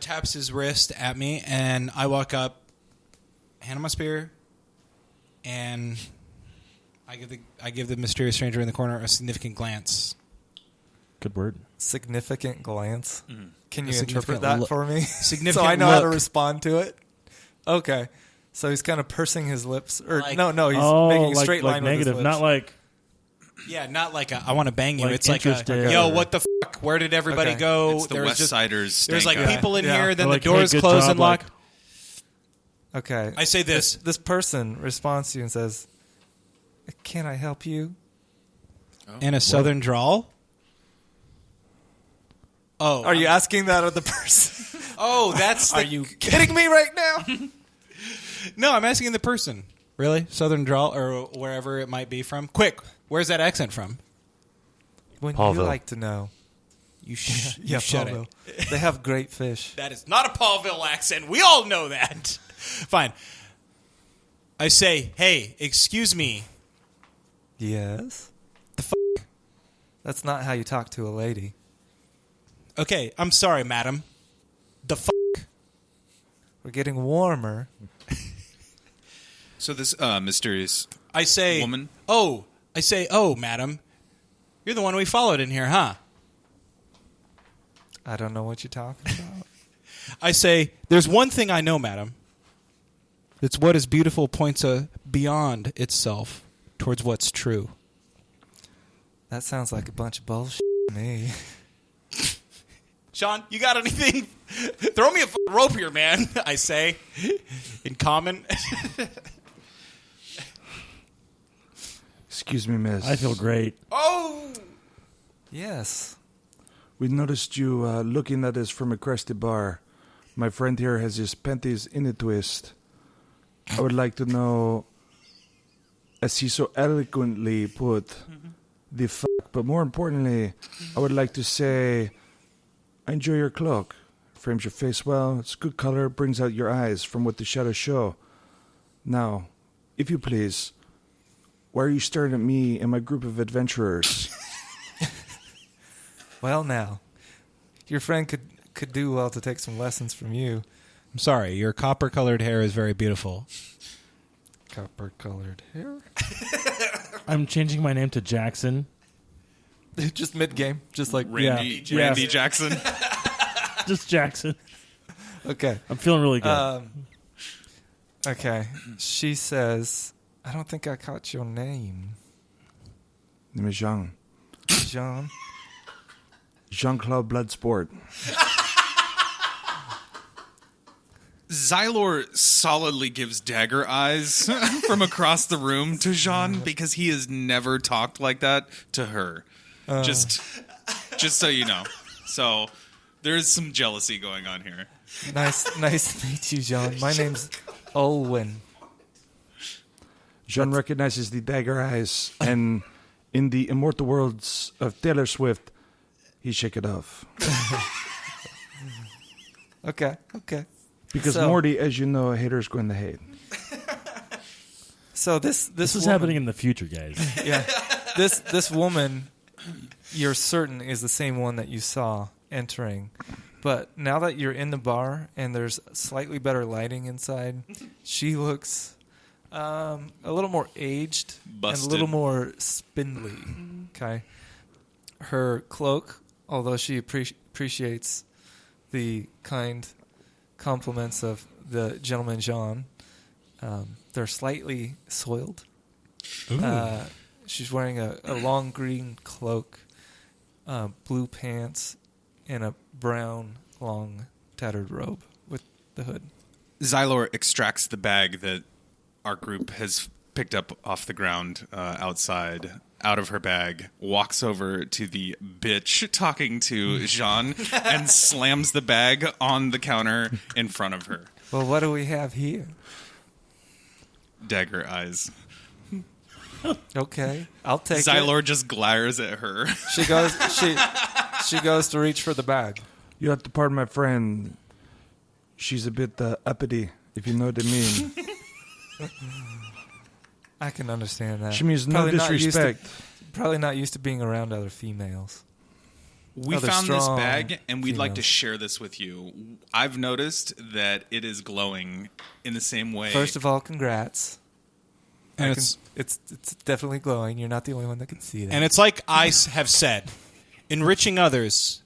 taps his wrist at me, and I walk up, hand him my spear, and I give the mysterious stranger in the corner a significant glance. Good word. Significant glance. Can you A interpret significant that look. for me? Significant so I know how to look. respond to it. Okay. So he's kind of pursing his lips, or Like- no, he's oh, making a like, straight like line negative, with his lips. not like Yeah, not like I want to bang you. Like It's like interested yo, or- what the fuck? Where did everybody Okay. go? It's the There was West just Siders. there's like stank eye. people in Yeah. here. Then like, the hey, doors good close job, and lock. Okay. I say this. This person responds to you and says, Can I help you? In a southern drawl? Oh. Are you asking that of the person? Oh, that's Are you kidding me right now? No, I'm asking the person. Really? Southern drawl or wherever it might be from? Quick, where's that accent from? Wouldn't Paulville. you like to know? You shut it. They have great fish. That is not a Paulville accent. We all know that. Fine. I say, hey, excuse me. Yes. The f***? That's not how you talk to a lady. Okay, I'm sorry, madam. The f***? We're getting warmer. So this mysterious I say, woman. oh, madam. You're the one we followed in here, huh? I don't know what you're talking about. I say, there's one thing I know, madam. It's what is beautiful points beyond itself towards what's true. That sounds like a bunch of bullshit to me. Sean, you got anything? Throw me a rope here, man, I say. In common. Excuse me, miss. I feel great. Oh! Yes. We noticed you looking at us from across the bar. My friend here has his panties in a twist. I would like to know, as he so eloquently put, the fuck. But more importantly, I would like to say, I enjoy your cloak. Frames your face well. It's good color. Brings out your eyes from what the shadows show. Now, if you please, why are you staring at me and my group of adventurers? Well, now, your friend could do well to take some lessons from you. I'm sorry, your copper-colored hair is very beautiful. Copper-colored hair? I'm changing my name to Jackson. Just mid-game, just like Randy Yeah. Jackson. Just Jackson. Okay. I'm feeling really good. Okay. She says, I don't think I caught your name. Name is Jean. Jean? Jean-Claude Bloodsport. Xylor solidly gives dagger eyes from across the room to Jean because he has never talked like that to her. Just so you know. So there's some jealousy going on here. Nice to meet you, Jean. My name's Olwen. Jean recognizes the dagger eyes, and in the immortal words of Taylor Swift, he shake it off. Okay. Because So- Morty, as you know, a hater's going to hate. So this this is woman- happening in the future, guys. Yeah. This woman, you're certain, is the same one that you saw entering. But now that you're in the bar and there's slightly better lighting inside, she looks a little more aged Busted. and a little more spindly. Okay. Her cloak, although she appreciates the kind compliments of the gentleman Jean, they're slightly soiled. She's wearing a long green cloak, blue pants, and a brown long tattered robe with the hood. Xylor extracts the bag that our group has picked up off the ground outside out of her bag, walks over to the bitch talking to Jean, and slams the bag on the counter in front of her. Well, what do we have here? Dagger eyes. Okay, I'll take it. Xylor just glares at her. She goes to reach for the bag. You have to pardon my friend. She's a bit uppity, if you know what I mean. I can understand that. She means no Probably not used disrespect. Probably not used to being around other females. We Other found this strong bag, and we'd like to females. share this with you. I've noticed that it is glowing in the same way. First of all, congrats. And it's definitely glowing. You're not the only one that can see that. And it's like I have said, enriching others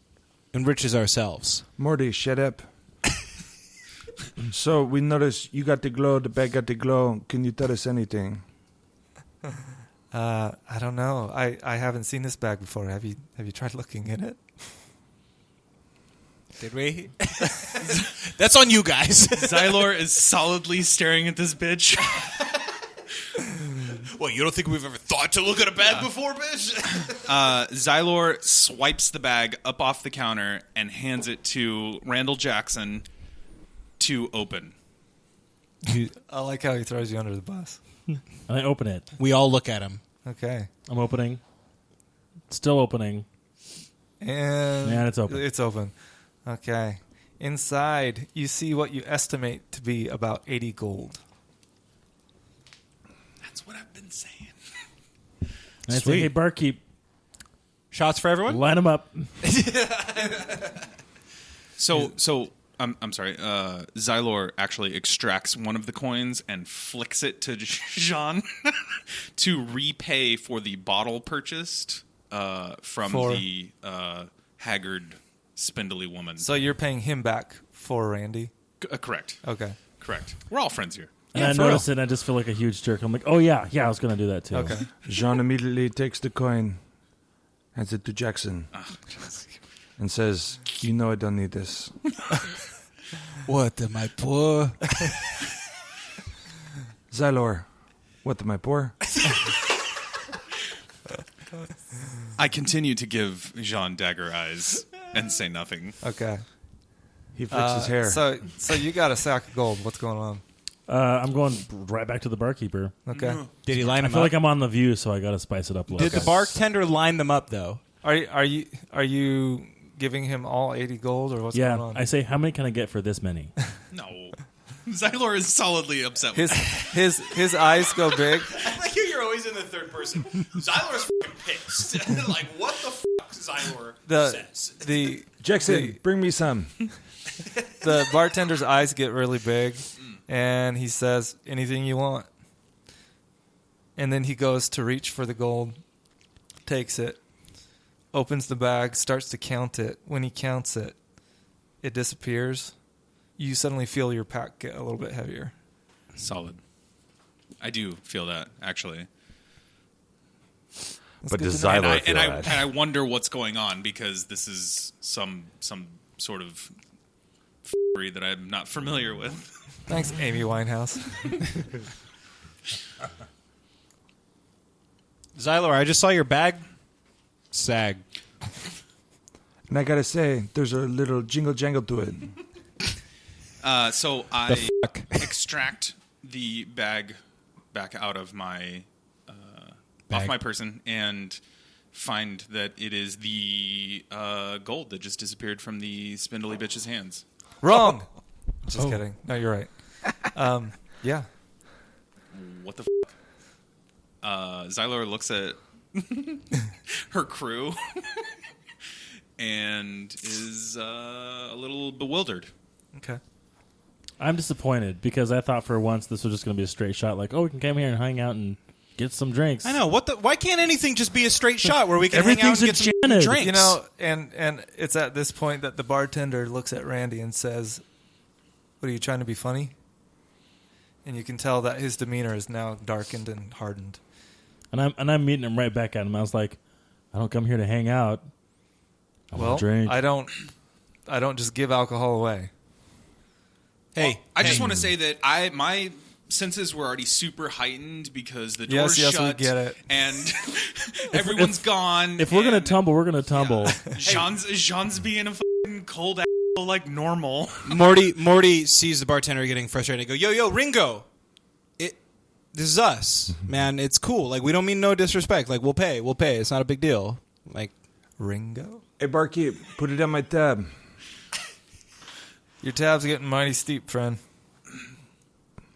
enriches ourselves. Morty, shut up. So we noticed you got the glow, the bag got the glow. Can you tell us anything? I don't know. I haven't seen this bag before. Have you tried looking in it? Did we? That's on you guys. Xylor is solidly staring at this bitch. Well, you don't think we've ever thought to look at a bag before, bitch? Xylor swipes the bag up off the counter and hands it to Randall Jackson to open. I like how he throws you under the bus. And I open it. We all look at him. Okay. I'm opening. Still opening. And it's open. It's open. Okay. Inside, you see what you estimate to be about 80 gold. That's what I've been saying. And I say, Sweet. hey, barkeep, Shots for everyone? line them up. So I'm sorry. Xylor actually extracts one of the coins and flicks it to Jean to repay for the bottle purchased from the haggard, spindly woman. So you're paying him back for Randy? Correct. Okay. Correct. We're all friends here. And I notice it, and I just feel like a huge jerk. I'm like, oh, yeah, I was going to do that, too. Okay. Jean immediately takes the coin, hands it to Jackson, and says, "You know I don't need this." What am I poor? Xylor, what am I poor? I continue to give Jean dagger eyes and say nothing. Okay. He flicks his hair. So you got a sack of gold. What's going on? I'm going right back to the barkeeper. Okay. Did he line I them feel up? like I'm on The View, so I got to spice it up a little. Did the bartender line them up, though? Are you giving him all 80 gold or what's going Yeah, on? I say, how many can I get for this many? No. Xylor is solidly upset with his eyes go big. I like how you're always in the third person. Xylor's fucking pissed. Like, what the fuck Xylor says? The Jackson, bring me some. the bartender's eyes get really big, and he says, "Anything you want." And then he goes to reach for the gold, takes it, opens the bag, starts to count it. When he counts it, it disappears. You suddenly feel your pack get a little bit heavier. Solid. I do feel that, actually. But does good to know. Xylor feel And that? I wonder what's going on because this is some sort of f***ery that I'm not familiar with. Thanks, Amy Winehouse. Xylor, I just saw your bag sag. And I gotta say, there's a little jingle jangle to it. So I extract the bag back out of my off my person and find that it is the gold that just disappeared from the spindly bitch's hands. Wrong. Just kidding. No, you're right. Yeah. What the f***? Xylor looks at her crew and is a little bewildered. Okay. I'm disappointed because I thought for once this was just going to be a straight shot. Like, oh, we can come here and hang out and get some drinks. I know. Why can't anything just be a straight shot where we can hang out Everything's and get some enchanted. drinks? You know, and it's at this point that the bartender looks at Randy and says, "What, are you trying to be funny?" And you can tell that his demeanor is now darkened and hardened. And I'm meeting him right back at him. I was like, I don't come here to hang out. I want Well, to drink. I don't just give alcohol away. Hey, I just want to say that my senses were already super heightened because the door's Yes, shut we get it. and everyone's gone. if we're going to and tumble, we're going to tumble. Jean's being a fucking cold asshole like normal. Morty sees the bartender getting frustrated and go, yo, Ringo. This is us, man. It's cool. Like, we don't mean no disrespect. Like, we'll pay. It's not a big deal. Like, Ringo? Hey, barkeep, put it on my tab. Your tab's getting mighty steep, friend.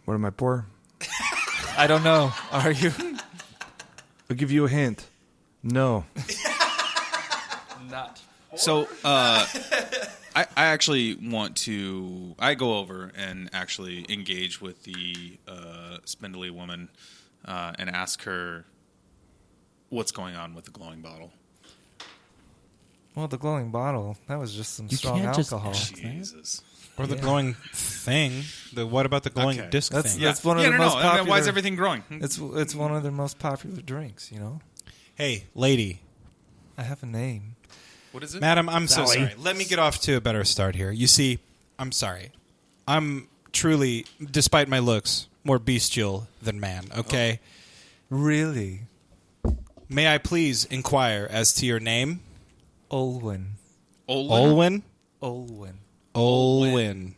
What am I poor? I don't know. Are you? I'll give you a hint. No. Not. So I actually want to. I go over and actually engage with the spindly woman and ask her what's going on with the glowing bottle. Well, the glowing bottle, that was just some You strong can't just alcohol. ask. Jesus. or the glowing thing. What about the glowing Okay. disc That's thing? that's one of Yeah, the no, most no. popular. Why is everything growing? It's one of their most popular drinks. You know. Hey, lady. I have a name. What is it? Madam, I'm so Sally. sorry. Let me get off to a better start here. You see, I'm sorry. I'm truly, despite my looks, more bestial than man, okay? Really? May I please inquire as to your name? Olwen. Olwen? Olwen. Olwen.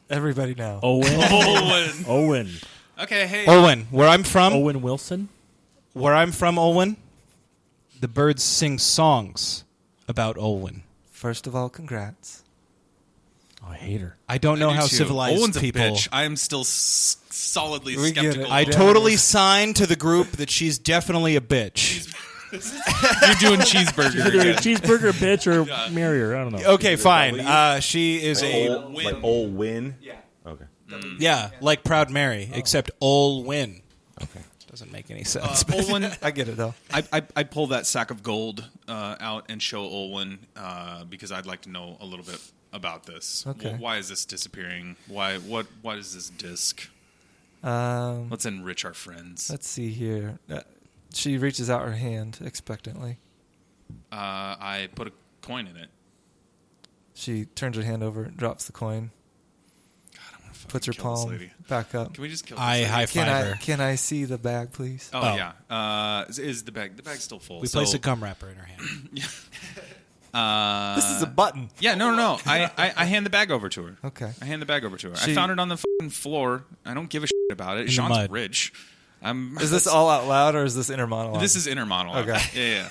Everybody now. Owen. Owen. Okay, hey. Olwen, where I'm from, Owen Wilson. Olwen, the birds sing songs about Olwen. First of all, congrats. Oh, I hate her. I don't know how too. civilized Owen's people. a bitch. I am still solidly We get it. skeptical. I of- totally signed to the group that she's definitely a bitch. You're doing cheeseburger. Either a again. cheeseburger, bitch, or marry her. I don't know. Okay, fine. She is Like old win? Yeah. Okay. yeah, like Proud Mary, except Olwen. Okay. Doesn't make any sense. Olwen, I get it, though. I pull that sack of gold out and show Olwen because I'd like to know a little bit about this. Okay. Why is this disappearing? What is this disc? Um, Let's enrich our friends. let's see here. She reaches out her hand expectantly. I put a coin in it. She turns her hand over, drops the coin, God, I want to fucking puts her kill this palm lady. back up. Can we just kill this I lady? high Can five I her. can I see the bag, please? Oh, Oh. yeah. Is the bag's still full? We so, place a gum wrapper in her hand. This is a button. Yeah, no. I hand the bag over to her. Okay. I hand the bag over to her. I She- found it on the fucking floor. I don't give a shit about it. the Sean's mud. rich. Is this all out loud or is this inner monologue? This is inner monologue. Okay. Yeah.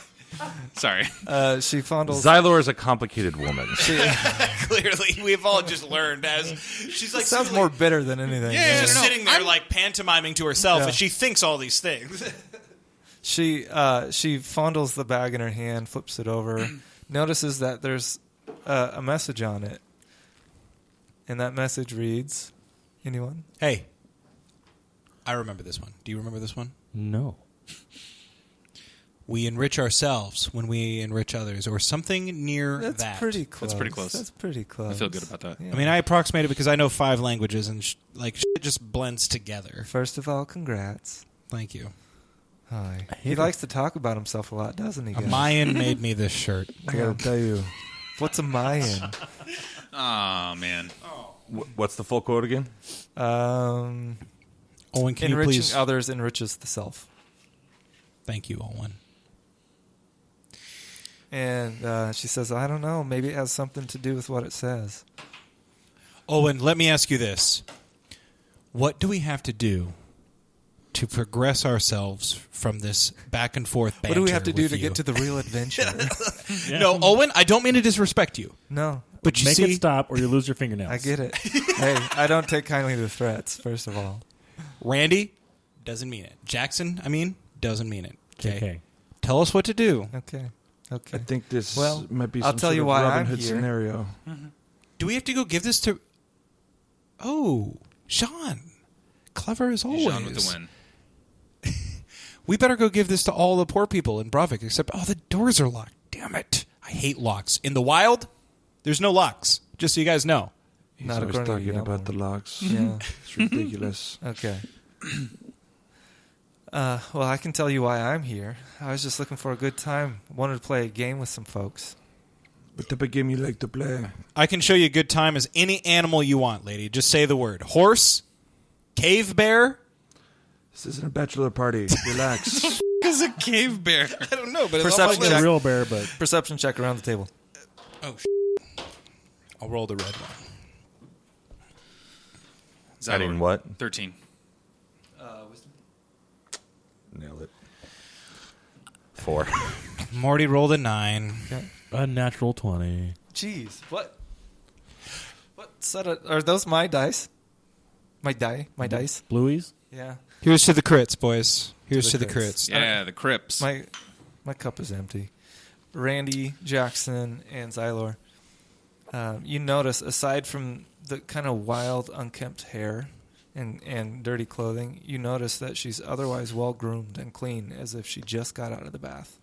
Sorry. She fondles. Xylor is a complicated woman. Clearly, we've all just leared as she's like Sounds more bitter than anything. Yeah, just no, sitting there I'm- like pantomiming to herself, Yeah. and she thinks all these things. She fondles the bag in her hand, flips it over, notices that there's a message on it, and that message reads, "Anyone? Hey, I remember this one. Do you remember this one? No. We enrich ourselves when we enrich others, or something near That's that. pretty close. pretty close. That's pretty close. I feel good about that. Yeah. I mean, I approximated because I know 5 languages, and shit just blends together. First of all, congrats. Thank you. Hi. I hate He her. likes to talk about himself a lot, doesn't he? A Guys? Mayan made me this shirt. I gotta tell you, What's a Mayan? Oh, man. What's the full quote again? Owen, can you Enriching please? others enriches the self. Thank you, Owen. And she says, I don't know. Maybe it has something to do with what it says. Owen, let me ask you this. What do we have to do to progress ourselves from this back and forth banter What do we have to do with to you? get to the real adventure? Yeah. No, Owen, I don't mean to disrespect you, No, but you Make see, it stop or you lose your fingernails. I get it. Hey, I don't take kindly to threats, first of all. Randy doesn't mean it. Jackson, doesn't mean it. Okay. Okay. Tell us what to do. Okay. I Okay. think this Well, might be I'll some tell sort you of why Robin I'm Hood here. scenario. Do we have to go give this to... Oh, Sean. Clever as always. Sean with the win. We better go give this to all the poor people in Bravik, except, the doors are locked. Damn it. I hate locks. In the wild, there's no locks, just so you guys know. He's Not always according to talking about Yellow. the locks. Yeah. It's ridiculous. Okay. Well, I can tell you why I'm here. I was just looking for a good time. Wanted to play a game with some folks. What type of game you like to play? I can show you a good time as any animal you want, lady. Just say the word. Horse, cave bear. This isn't a bachelor party. Relax. Is a cave bear. I don't know, but Perception Not a check. real bear, but Perception check around the table. Oh, I'll roll the red one. Adding what? 13. Nailed it. 4. Morty rolled a 9. a natural 20. Jeez, what? What set of, are those my dice? My dice? Blueies? Yeah. Here's to the crits, boys. Here's to the the crits. crits. Yeah, the Crips. My cup is empty. Randy, Jackson, and Xylor. You notice, aside from the kind of wild, unkempt hair and dirty clothing, you notice that she's otherwise well-groomed and clean, as if she just got out of the bath.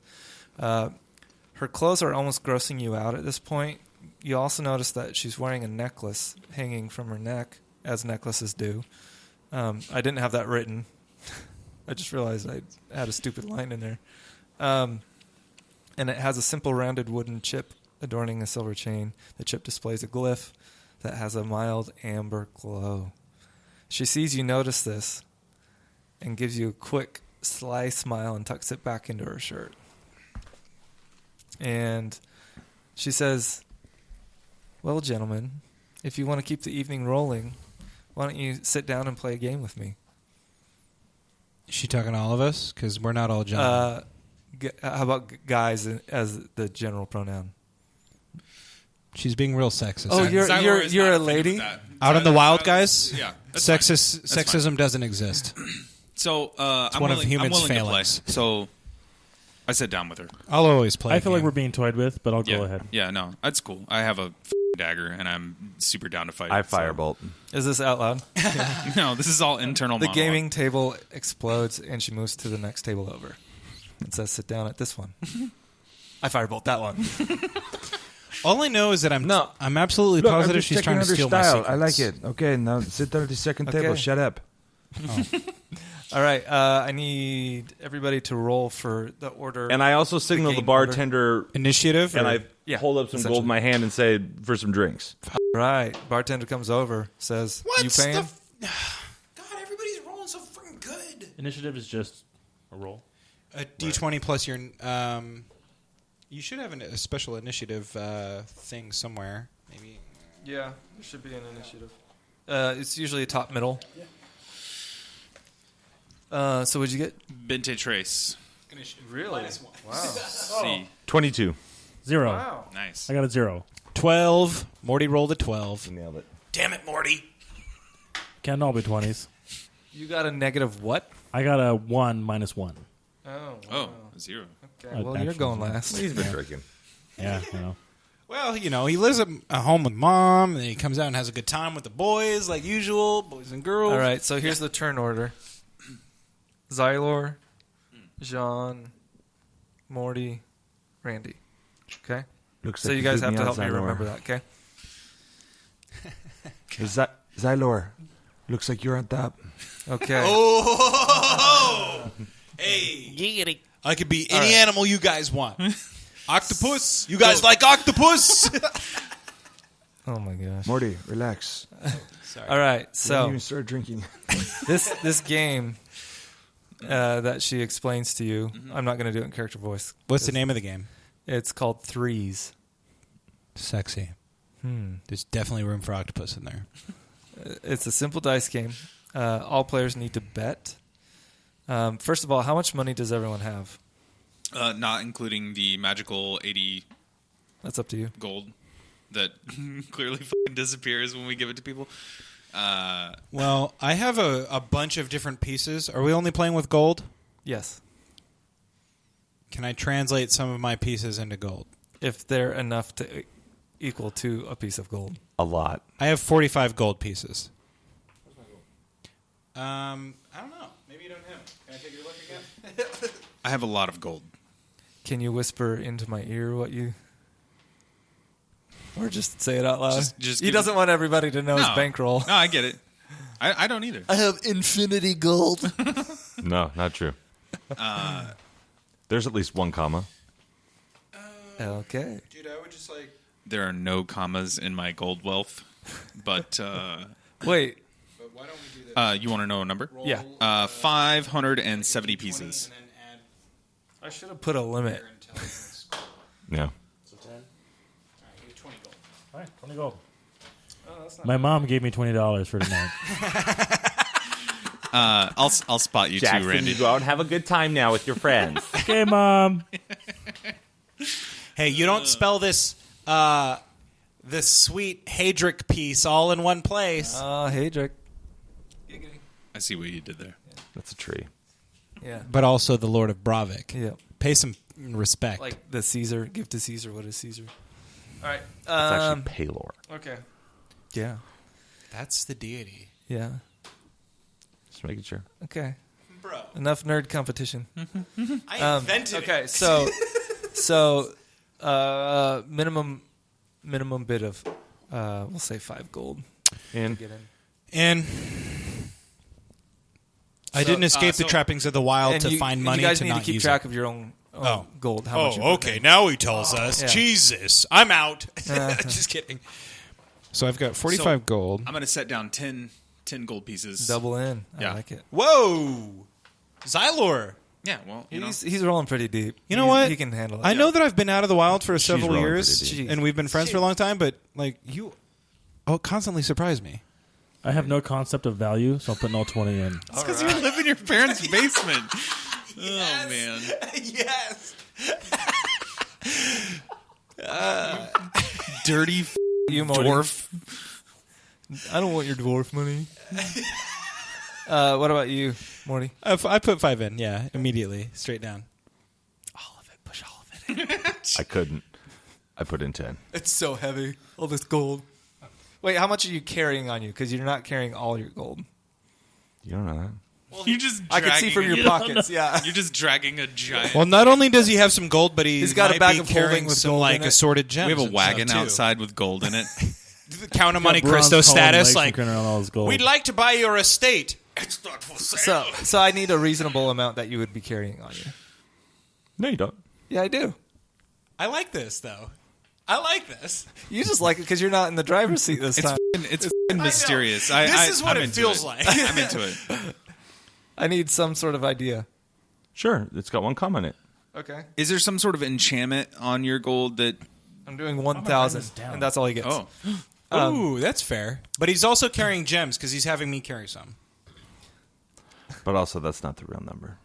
Her clothes are almost grossing you out at this point. You also notice that she's wearing a necklace hanging from her neck, as necklaces do. I didn't have that written. I just realized I had a stupid line in there. And it has a simple rounded wooden chip adorning a silver chain. The chip displays a glyph that has a mild amber glow. She sees you notice this and gives you a quick sly smile and tucks it back into her shirt. And she says, well, gentlemen, if you want to keep the evening rolling, why don't you sit down and play a game with me? Is she talking to all of us? Because we're not all gentlemen. How about guys as the general pronoun? She's being real sexist. Oh, Xylor is you're not a offended lady? with that. Out in the wild, guys? Yeah. that's fine. Sexism doesn't exist. So I'm one of willing, humans' I'm willing failings. to play. So I sat down with her. I'll always play. I feel like we're being toyed with, but I'll go ahead. Yeah, no, that's cool. I have a dagger, and I'm super down to fight. I so- firebolt. Is this out loud? No, this is all internal. The monologue. gaming table explodes, and she moves to the next table over and says, sit down at this one. I firebolt that one. All I know is that I'm absolutely Look, I'm positive just she's checking trying to out her steal my style. secrets. I like it. Okay, now sit down at the second table. Okay. Shut up. All right, I need everybody to roll for the order. And I also signal the game bartender, Initiative? and or- I Yeah, hold up some essentially. gold in my hand and say, for some drinks. Right, bartender comes over, says, "You paying?" God, everybody's rolling so freaking good. Initiative is just a roll. A D20 plus your... you should have a special initiative thing somewhere. Maybe. Yeah, there should be an initiative. It's usually top middle. So what'd you get? Bente Trace. Really? Wow. C. 22. 0. Wow. Nice. I got a 0. 12. Morty rolled a 12. Nailed it. Damn it, Morty. Can't all be 20s. You got a negative what? I got a 1 minus 1. Oh. Oh, 0. Okay. Well, you're going last. He's been drinking. Yeah, you know. Well, he lives at home with mom, and then he comes out and has a good time with the boys, like usual, boys and girls. All right. So here's the turn order: Xylor, Jean, Morty, Randy. Okay. Looks So like you guys beat have to out, help me Xylor. remember that. Okay. Xylor, looks like you're on top. Okay. Oh, hey, I could be any animal you guys want. Octopus, you guys like octopus? Oh my gosh. Morty, relax. All right. Don't So even start drinking. this game that she explains to you, I'm not going to do it in character voice. What's the name of the game? It's called Threes. Sexy. There's definitely room for octopus in there. It's a simple dice game. All players need to bet. First of all, how much money does everyone have? Not including the magical 80 That's up to you. gold that clearly fucking disappears when we give it to people. Well, I have a bunch of different pieces. Are we only playing with gold? Yes. Can I translate some of my pieces into gold? If they're enough to equal to a piece of gold. A lot. I have 45 gold pieces. I don't know. Maybe you don't have them. Can I take your look again? I have a lot of gold. Can you whisper into my ear what you... Or just say it out loud? Just He give- doesn't want everybody to know his No. bankroll. No, I get it. I don't either. I have infinity gold. No, not true. There's at least one comma. Okay. Dude, I would just like... There are no commas in my gold wealth, but Wait. But why don't we do this? you want to know a number? Yeah. 570 pieces. And then add I should have put a limit. your intelligence. Yeah. So 10. All right, give me 20 gold. All right, 20 gold. Oh, that's not My mom gave me $20 for tonight. I'll spot you too, Randy. go out and have a good time now with your friends. Okay, Mom. Hey, you don't spell this this sweet Hadric piece all in one place. hey, Drake. I see what you did there. That's a tree. Yeah. But also the Lord of Bravik. Yeah. Pay some respect. Like the Caesar. Give to Caesar what is Caesar. All right. It's actually Palor. Okay. Yeah. That's the deity. Yeah. Just making sure. Okay. Bro, Enough nerd competition. I invented Okay, it. so minimum bid of we'll say 5 gold. And Get in. And I didn't escape the so- trappings of the wild to find money You guys to need not to keep use track it. of your own Oh. gold. How much you're Oh, putting okay. in. Now he tells us. Yeah. Jesus, I'm out. Just kidding. So I've got 45 So- gold. I'm going to set down 10 gold pieces. Double in. Yeah. I like it. Whoa. Xylor. Yeah, well, you know. He's rolling pretty deep. You know what? He can handle it. I know that I've been out of the wild for several rolling years, pretty deep. and we've been friends for a long time. But like you, constantly surprise me. I have no concept of value, so I'm putting all 20 in. It's because you live in your parents' basement. Oh, man. Yes. Dirty You, Morty. dwarf. I don't want your dwarf money. What about you, Morty? I put 5 in. Yeah, immediately, straight down. All of it. Push all of it. I couldn't. I put in 10. It's so heavy. All this gold. Wait, how much are you carrying on you? Because you're not carrying all your gold. You don't know that. You're just I can see from your pockets. Yeah. You're just dragging a giant. Well, not only does he have some gold, but He's got a might bag be of holding carrying with some gold like in it. assorted gems. We have a and wagon stuff, too. outside with gold in it. Count of Monte Got bronze Cristo column status. legs Like, and around all his gold. we'd like to buy your estate. It's not for sale. So I need a reasonable amount that you would be carrying on you. No, you don't. Yeah, I do. I like this though. I like this. You just like it because you're not in the driver's seat this time. It's mysterious. This is what I'm it into feels like. I'm into it. I need some sort of idea. Sure, it's got one comma in it. Okay. Is there some sort of enchantment on your gold that... I'm doing write 1,000, this down? and that's all he gets. Oh. Ooh, that's fair. But he's also carrying gems because he's having me carry some. But also, that's not the real number.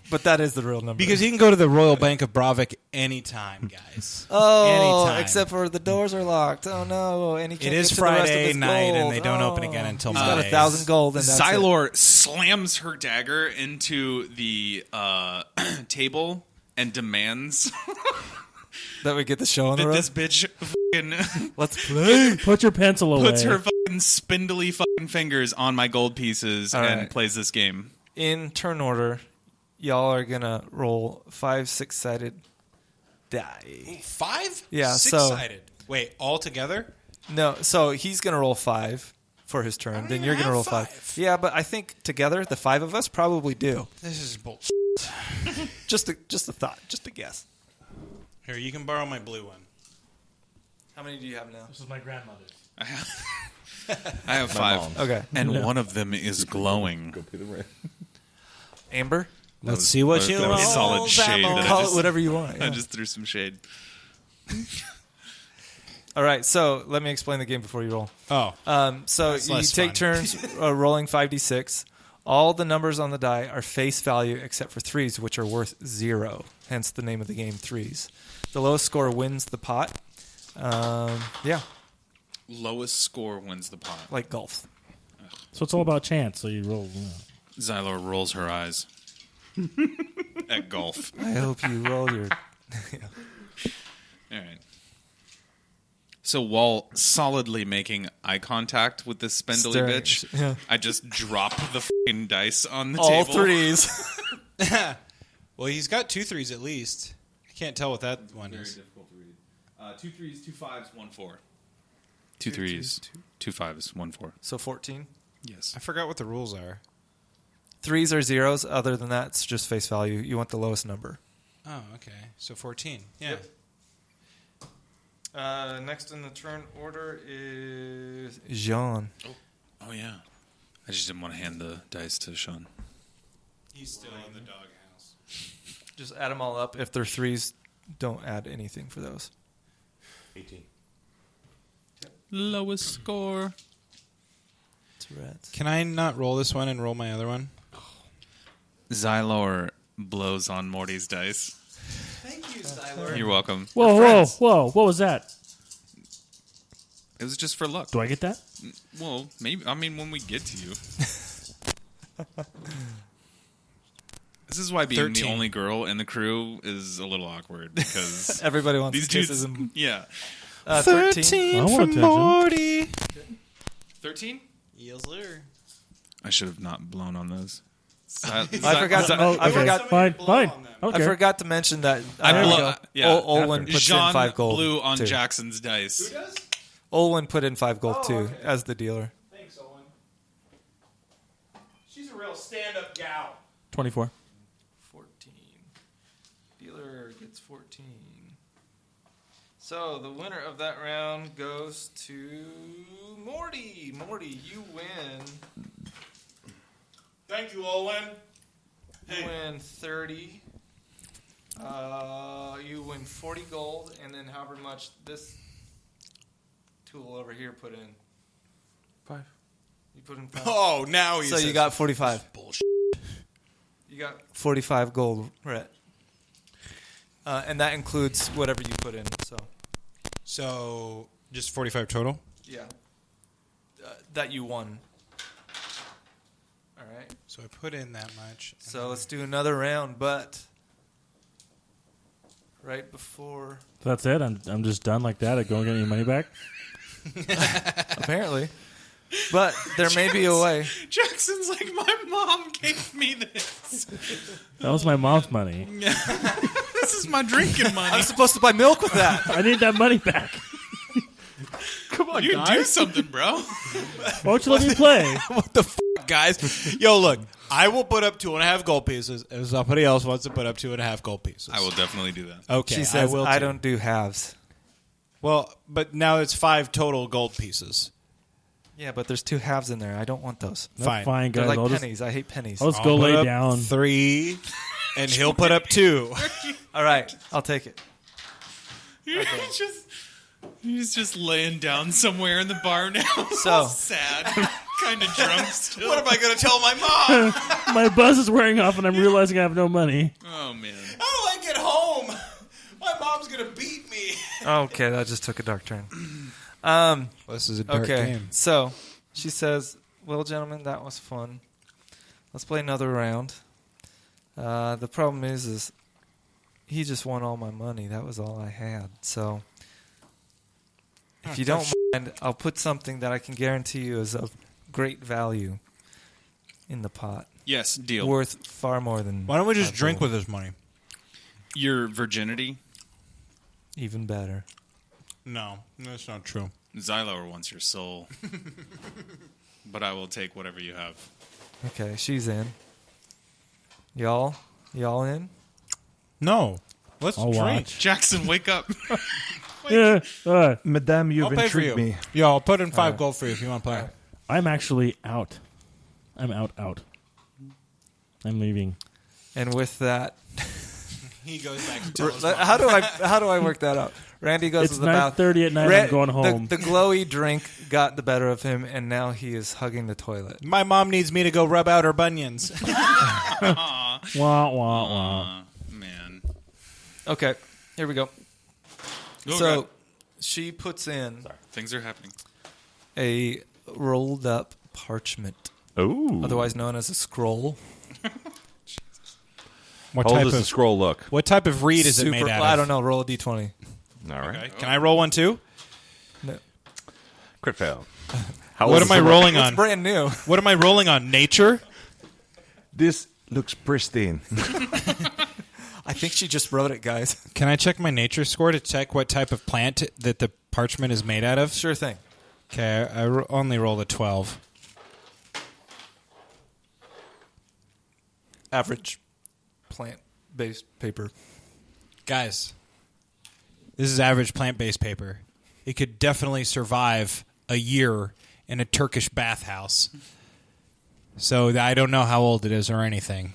But that is the real number. Because he can go to the Royal Bank of Bravik anytime, guys. oh, anytime. except for the doors are locked. Oh no! And he It can't is get to the rest of Friday his night, gold. and they don't open again until He's got Monday. 1,000 gold, and that's it. Xylor slams her dagger into the table and demands that we get the show on the that road. this bitch fucking Let's play. Put your pencil away. puts her fucking spindly fucking fingers on my gold pieces All and right. plays this game. In turn order, y'all are gonna roll 5 6-sided die. 5? Yeah, so- Six-sided. Wait, all together? No, so he's gonna roll 5 for his turn. Then even you're gonna have roll 5. 5. Yeah, but I think together the 5 of us probably do. This is bullshit. Just a thought, just a guess. Here, you can borrow my blue one. How many do you have now? This is my grandmother's. I have My 5. mom. Okay. And No. one of them is glowing. Amber? Let's see what you that was roll. solid shade that I Call just- it whatever you want. I yeah. just threw some shade. All right, so let me explain the game before you roll. Oh. So That's you less take fun. turns rolling 5d6. All the numbers on the die are face value except for 3s, which are worth 0. Hence the name of the game, 3s. The lowest score wins the pot. Yeah, Lowest score wins the pot. like golf. So it's all about chance. So you roll. Xylor rolls her eyes at golf. I hope you roll your... All right. So while solidly making eye contact with this spindly Staring. bitch, Yeah. I just drop the fucking dice on the All table. 3s. Well, he's got 2 3s at least. I can't tell what that one Very is. difficult to read. 2 3s, 2 5s, 1 4. 2 3s, 2 5s, 1 4. So 14. Yes. I forgot what the rules are. 3s are 0s. Other than that, it's just face value. You want the lowest number. Oh, okay. So 14. Yeah. Next in the turn order is Jean. Oh yeah. I just didn't want to hand the dice to Sean. He's still in the doghouse. Just add them all up. If they're 3s, don't add anything for those. 18. Lowest score. It's rats. Can I not roll this one and roll my other one? Xylor blows on Morty's dice. Thank you, Xylor. You're welcome. Whoa! What was that? It was just for luck. Do I get that? Well, maybe. I mean, when we get to you. This is why being 13. the only girl in the crew is a little awkward because Everybody wants these kisses dudes. and Yeah. 13. I want for attention. Morty. 13? Yes, sir. I should have not blown on those. I forgot to. Oh, I okay. forgot. Fine. on them. Okay. I forgot to mention that. Olwen puts Jean in 5 gold. blew on too. Jackson's dice. does? Olwen put in 5 gold too okay. as the dealer. Thanks, Owen. She's a real stand-up gal. 24. 14. Dealer gets 14. So the winner of that round goes to Morty. Morty, you win. Thank you, Owen. You win 30. You win 40 gold, and then however much this tool over here put in. 5. You put in 5. Oh, now he's So you got 45. bullshit. You got 45 gold, Rhett. And that includes whatever you put in. So just 45 total. Yeah. That you won. All right. So I put in that much. So let's do another round, but right before. So that's it. I'm just done like that. I go and get any money back. Apparently. But there may be a way. Jackson's like, my mom gave me this. That was my mom's money. This is my drinking money. I'm supposed to buy milk with that. I need that money back. Come on, You do something, bro. Why don't you let me play? What the guys? Yo, look, I will put up 2.5 gold pieces if somebody else wants to put up 2.5 gold pieces. I will definitely do that. Okay, She says, I will. I too. don't do halves. Well, but now it's 5 total gold pieces. Yeah, but there's 2 halves in there. I don't want those. Fine. Fine, They're guys. like I'll just, pennies. I hate pennies. I'll just I'll go put lay up down. 3, and he'll put up 2. All right, I'll take it. He's just laying down somewhere in the bar now. So- sad, kind of drunk still. What am I going to tell my mom? My buzz is wearing off, and I'm realizing I have no money. Oh man. How do I get home? My mom's going to beat me. Okay, that just took a dark turn. This is a dark Okay, game. so she says, well, gentlemen, that was fun. Let's play another round. The problem is he just won all my money. That was all I had. So if you don't mind, I'll put something that I can guarantee you is of great value in the pot. Yes, deal. Worth far more than... Why don't we just 5 drink gold. with his money? Your virginity. Even better. No, that's not true. Xylor wants your soul. But I will take whatever you have. Okay, she's in. Y'all in? No. Let's I'll drink. watch. Jackson, wake up. Yeah, Madame, you've I'll pay for you. intrigued me. Yo, I'll put in 5 gold for you if you want to play. I'm actually out. I'm out. I'm leaving. And with that, He goes back to tell his how do I work that out? Randy goes It's to the bathroom. 9:30 at night. I'm going home. The glowy drink got the better of him, and now he is hugging the toilet. My mom needs me to go rub out her bunions. Wah wah wah. Man. Okay, here we go. Oh, So God. she puts in Things are happening. a rolled up parchment, Ooh. otherwise known as a scroll. What How old type does the of scroll look? what type of reed is it made out of? I don't know. Roll a d20. All right. Okay. Can I roll one too? No. Crit fail. How What old am is I the rolling It's on? brand new. What am I rolling on? Nature? This looks pristine. I think she just wrote it, guys. Can I check my nature score to check what type of plant that the parchment is made out of? Sure thing. Okay, I only rolled a 12. Average plant-based paper. Guys, this is average plant-based paper. It could definitely survive a year in a Turkish bathhouse. So I don't know how old it is or anything.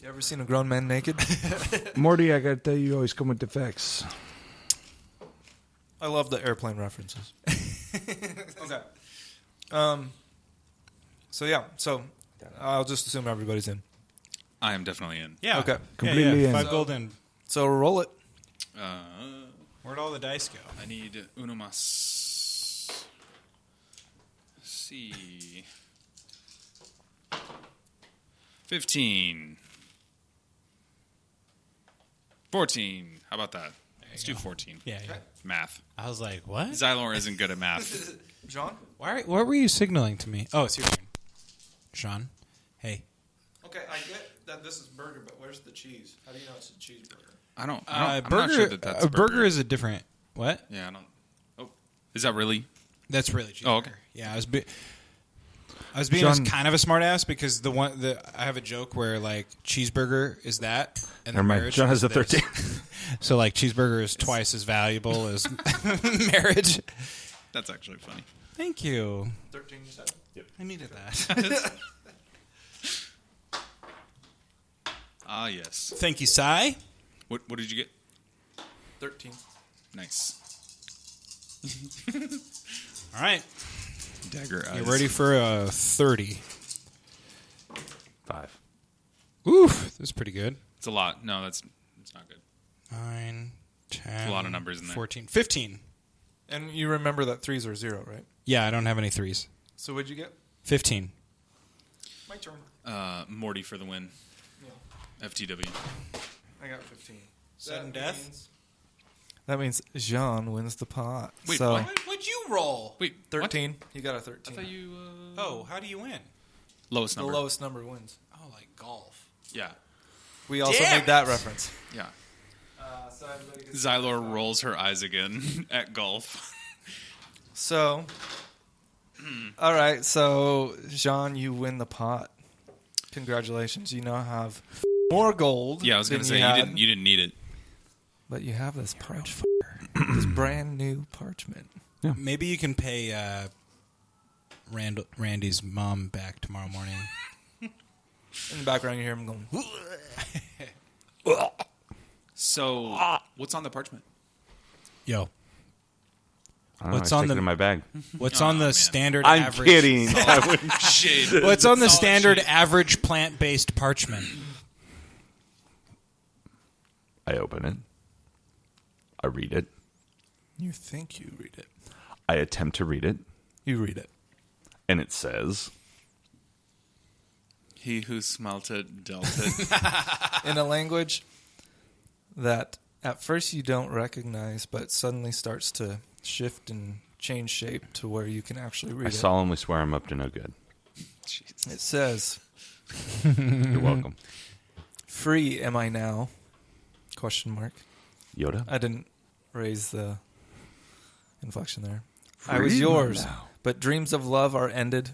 You ever seen a grown man naked? Morty, I gotta tell you, you always come with the facts. I love the airplane references. Okay. So yeah. So I'll just assume everybody's in. I am definitely in. Yeah. Okay. Completely in. 5 gold in. So roll it. Where'd all the dice go? I need uno mas. See. 15. 14. How about that? Let's do 14. Yeah. Math. I was like, what? Xylor isn't good at math. John? What were you signaling to me? Oh, it's your turn. Sean? Hey. Okay, I get that this is burger, but where's the cheese? How do you know it's a cheeseburger? I'm burger, not sure that's a burger is a different... What? Yeah, I don't. Oh, is that really? That's really cheeseburger. Oh, okay. Yeah, I was being Sean- kind of a smart ass because I have a joke where like cheeseburger is that and Never mind. marriage John is has a this. 13. So like cheeseburger is twice as valuable as marriage. That's actually funny. Thank you. 13, you said? I needed that. Ah, yes. Thank you, Sai. What did you get? 13. Nice. All right. Dagger eyes. You ready for a 30? 5. Oof, that's pretty good. It's a lot. No, it's not good. 9, 10, a lot of numbers in there. 14, 15. And you remember that 3s are 0, right? Yeah, I don't have any 3s. So what'd you get? 15. My turn. Morty for the win. Yeah. FTW. I got 15. Sudden death? That means Jean wins the pot. Wait, so what? What'd you roll? Wait, 13. You got a 13. I thought you... Oh, how do you win? Lowest The number. lowest number wins. Oh, like golf. Yeah. We also Damn made that it. reference. Yeah. So everybody gets Xylor rolls her eyes again at golf. So, all right. So, Jean, you win the pot. Congratulations. You now have more gold. Yeah, I was going to say, you didn't need it. But you have this this brand new parchment. Yeah. Maybe you can pay Randy's mom back tomorrow morning. In the background, you hear him going. So, what's on the parchment? Yo, I don't know, What's I on stick the- it in my bag? what's Oh, on the man. standard I'm average? kidding. Shade. What's on the Solid standard shade. average plant-based parchment? I open it. I read it. You think you read it. I attempt to read it. You read it. And it says, He who smelt it dealt it. In a language that at first you don't recognize, but suddenly starts to shift and change shape to where you can actually read I it. solemnly swear I'm up to no good. It says, You're welcome. "Free am I now?" Question mark. Yoda? I didn't raise the inflection there. I was yours, but dreams of love are ended.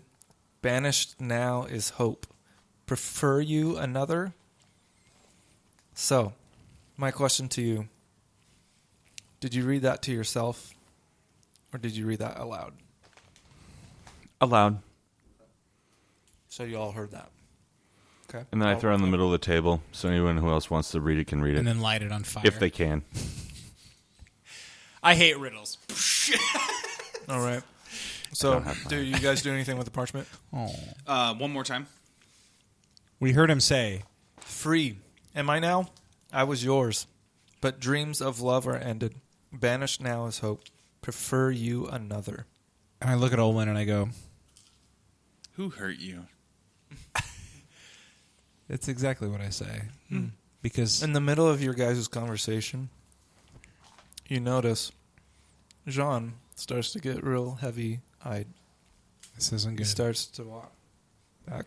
Banished now is hope. Prefer you another? So, my question to you, did you read that to yourself, or did you read that aloud? Aloud. So you all heard that. Okay. And then I throw it in the middle of the table so anyone who else wants to read it can read it. And then light it on fire. If they can. I hate riddles. All right. I So, don't have do you guys do anything with the parchment? Oh. One more time. We heard him say, Free am I now? I was yours, but dreams of love are ended. Banished now is hope. Prefer you another. and I look at Olwen and I go, Who hurt you? it's exactly what I say. Because In the middle of your guys' conversation, you notice Jean starts to get real heavy-eyed. this isn't He good. starts to walk back.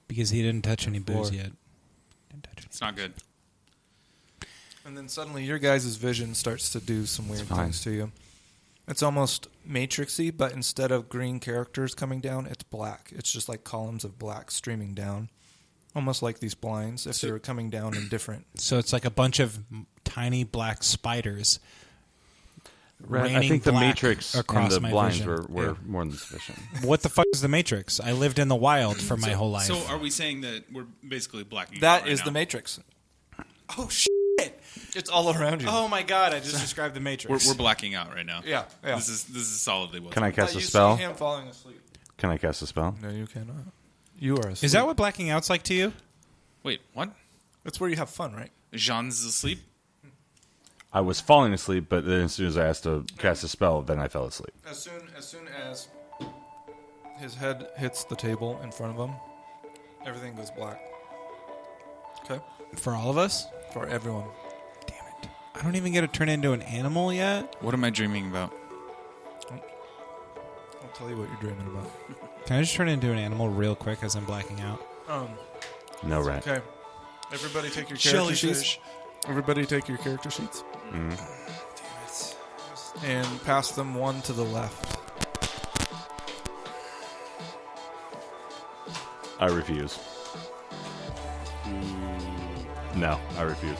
Because he didn't touch any booze Floor. yet. Didn't touch any. It's not good. And then suddenly your guys' vision starts to do some weird fine. things to you. It's almost Matrixy, but instead of green characters coming down, it's black. It's just like columns of black streaming down. Almost like these blinds, if they were coming down in different... So it's like a bunch of tiny black spiders. I raining think the black Matrix and across the my blinds vision. were more than sufficient. What the fuck is the Matrix? I lived in the wild for my whole life. So are we saying that we're basically blacking out That right is now? the Matrix. oh shit! It's all around you. Oh my god! I just described the We're Matrix. blacking out right now. Yeah, yeah. This is solidly what. Can I cast a You spell? see him falling asleep. Can I cast a spell? No, you cannot. You are asleep. Is that what blacking out's like to you? Wait, what? That's where you have fun, right? Jean's asleep. I was falling asleep, but then as soon as I asked to cast a spell, then I fell asleep. As soon as his head hits the table in front of him, everything goes black. Okay? For all of us? For everyone. Damn it! I don't even get to turn into an animal yet. What am I dreaming about? I'll tell you what you're dreaming about. Can I just turn into an animal real quick as I'm blacking out? No rat. Okay. Everybody take your character sheets. Jellyfish. Everybody take your character sheets. And pass them one to the left. I refuse. No, I refuse.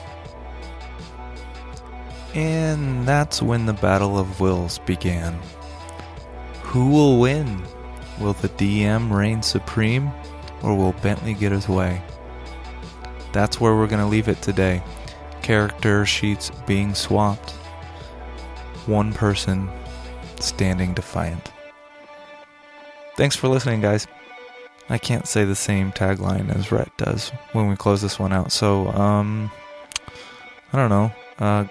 And that's when the Battle of Wills began. Who will win? Will the DM reign supreme, or will Bentley get his way? that's where we're going to leave it today. Character sheets being swapped. One person standing defiant. Thanks for listening, guys. I can't say the same tagline as Rhett does when we close this one out. So, I don't know.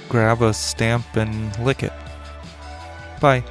Grab a stamp and lick it. Bye.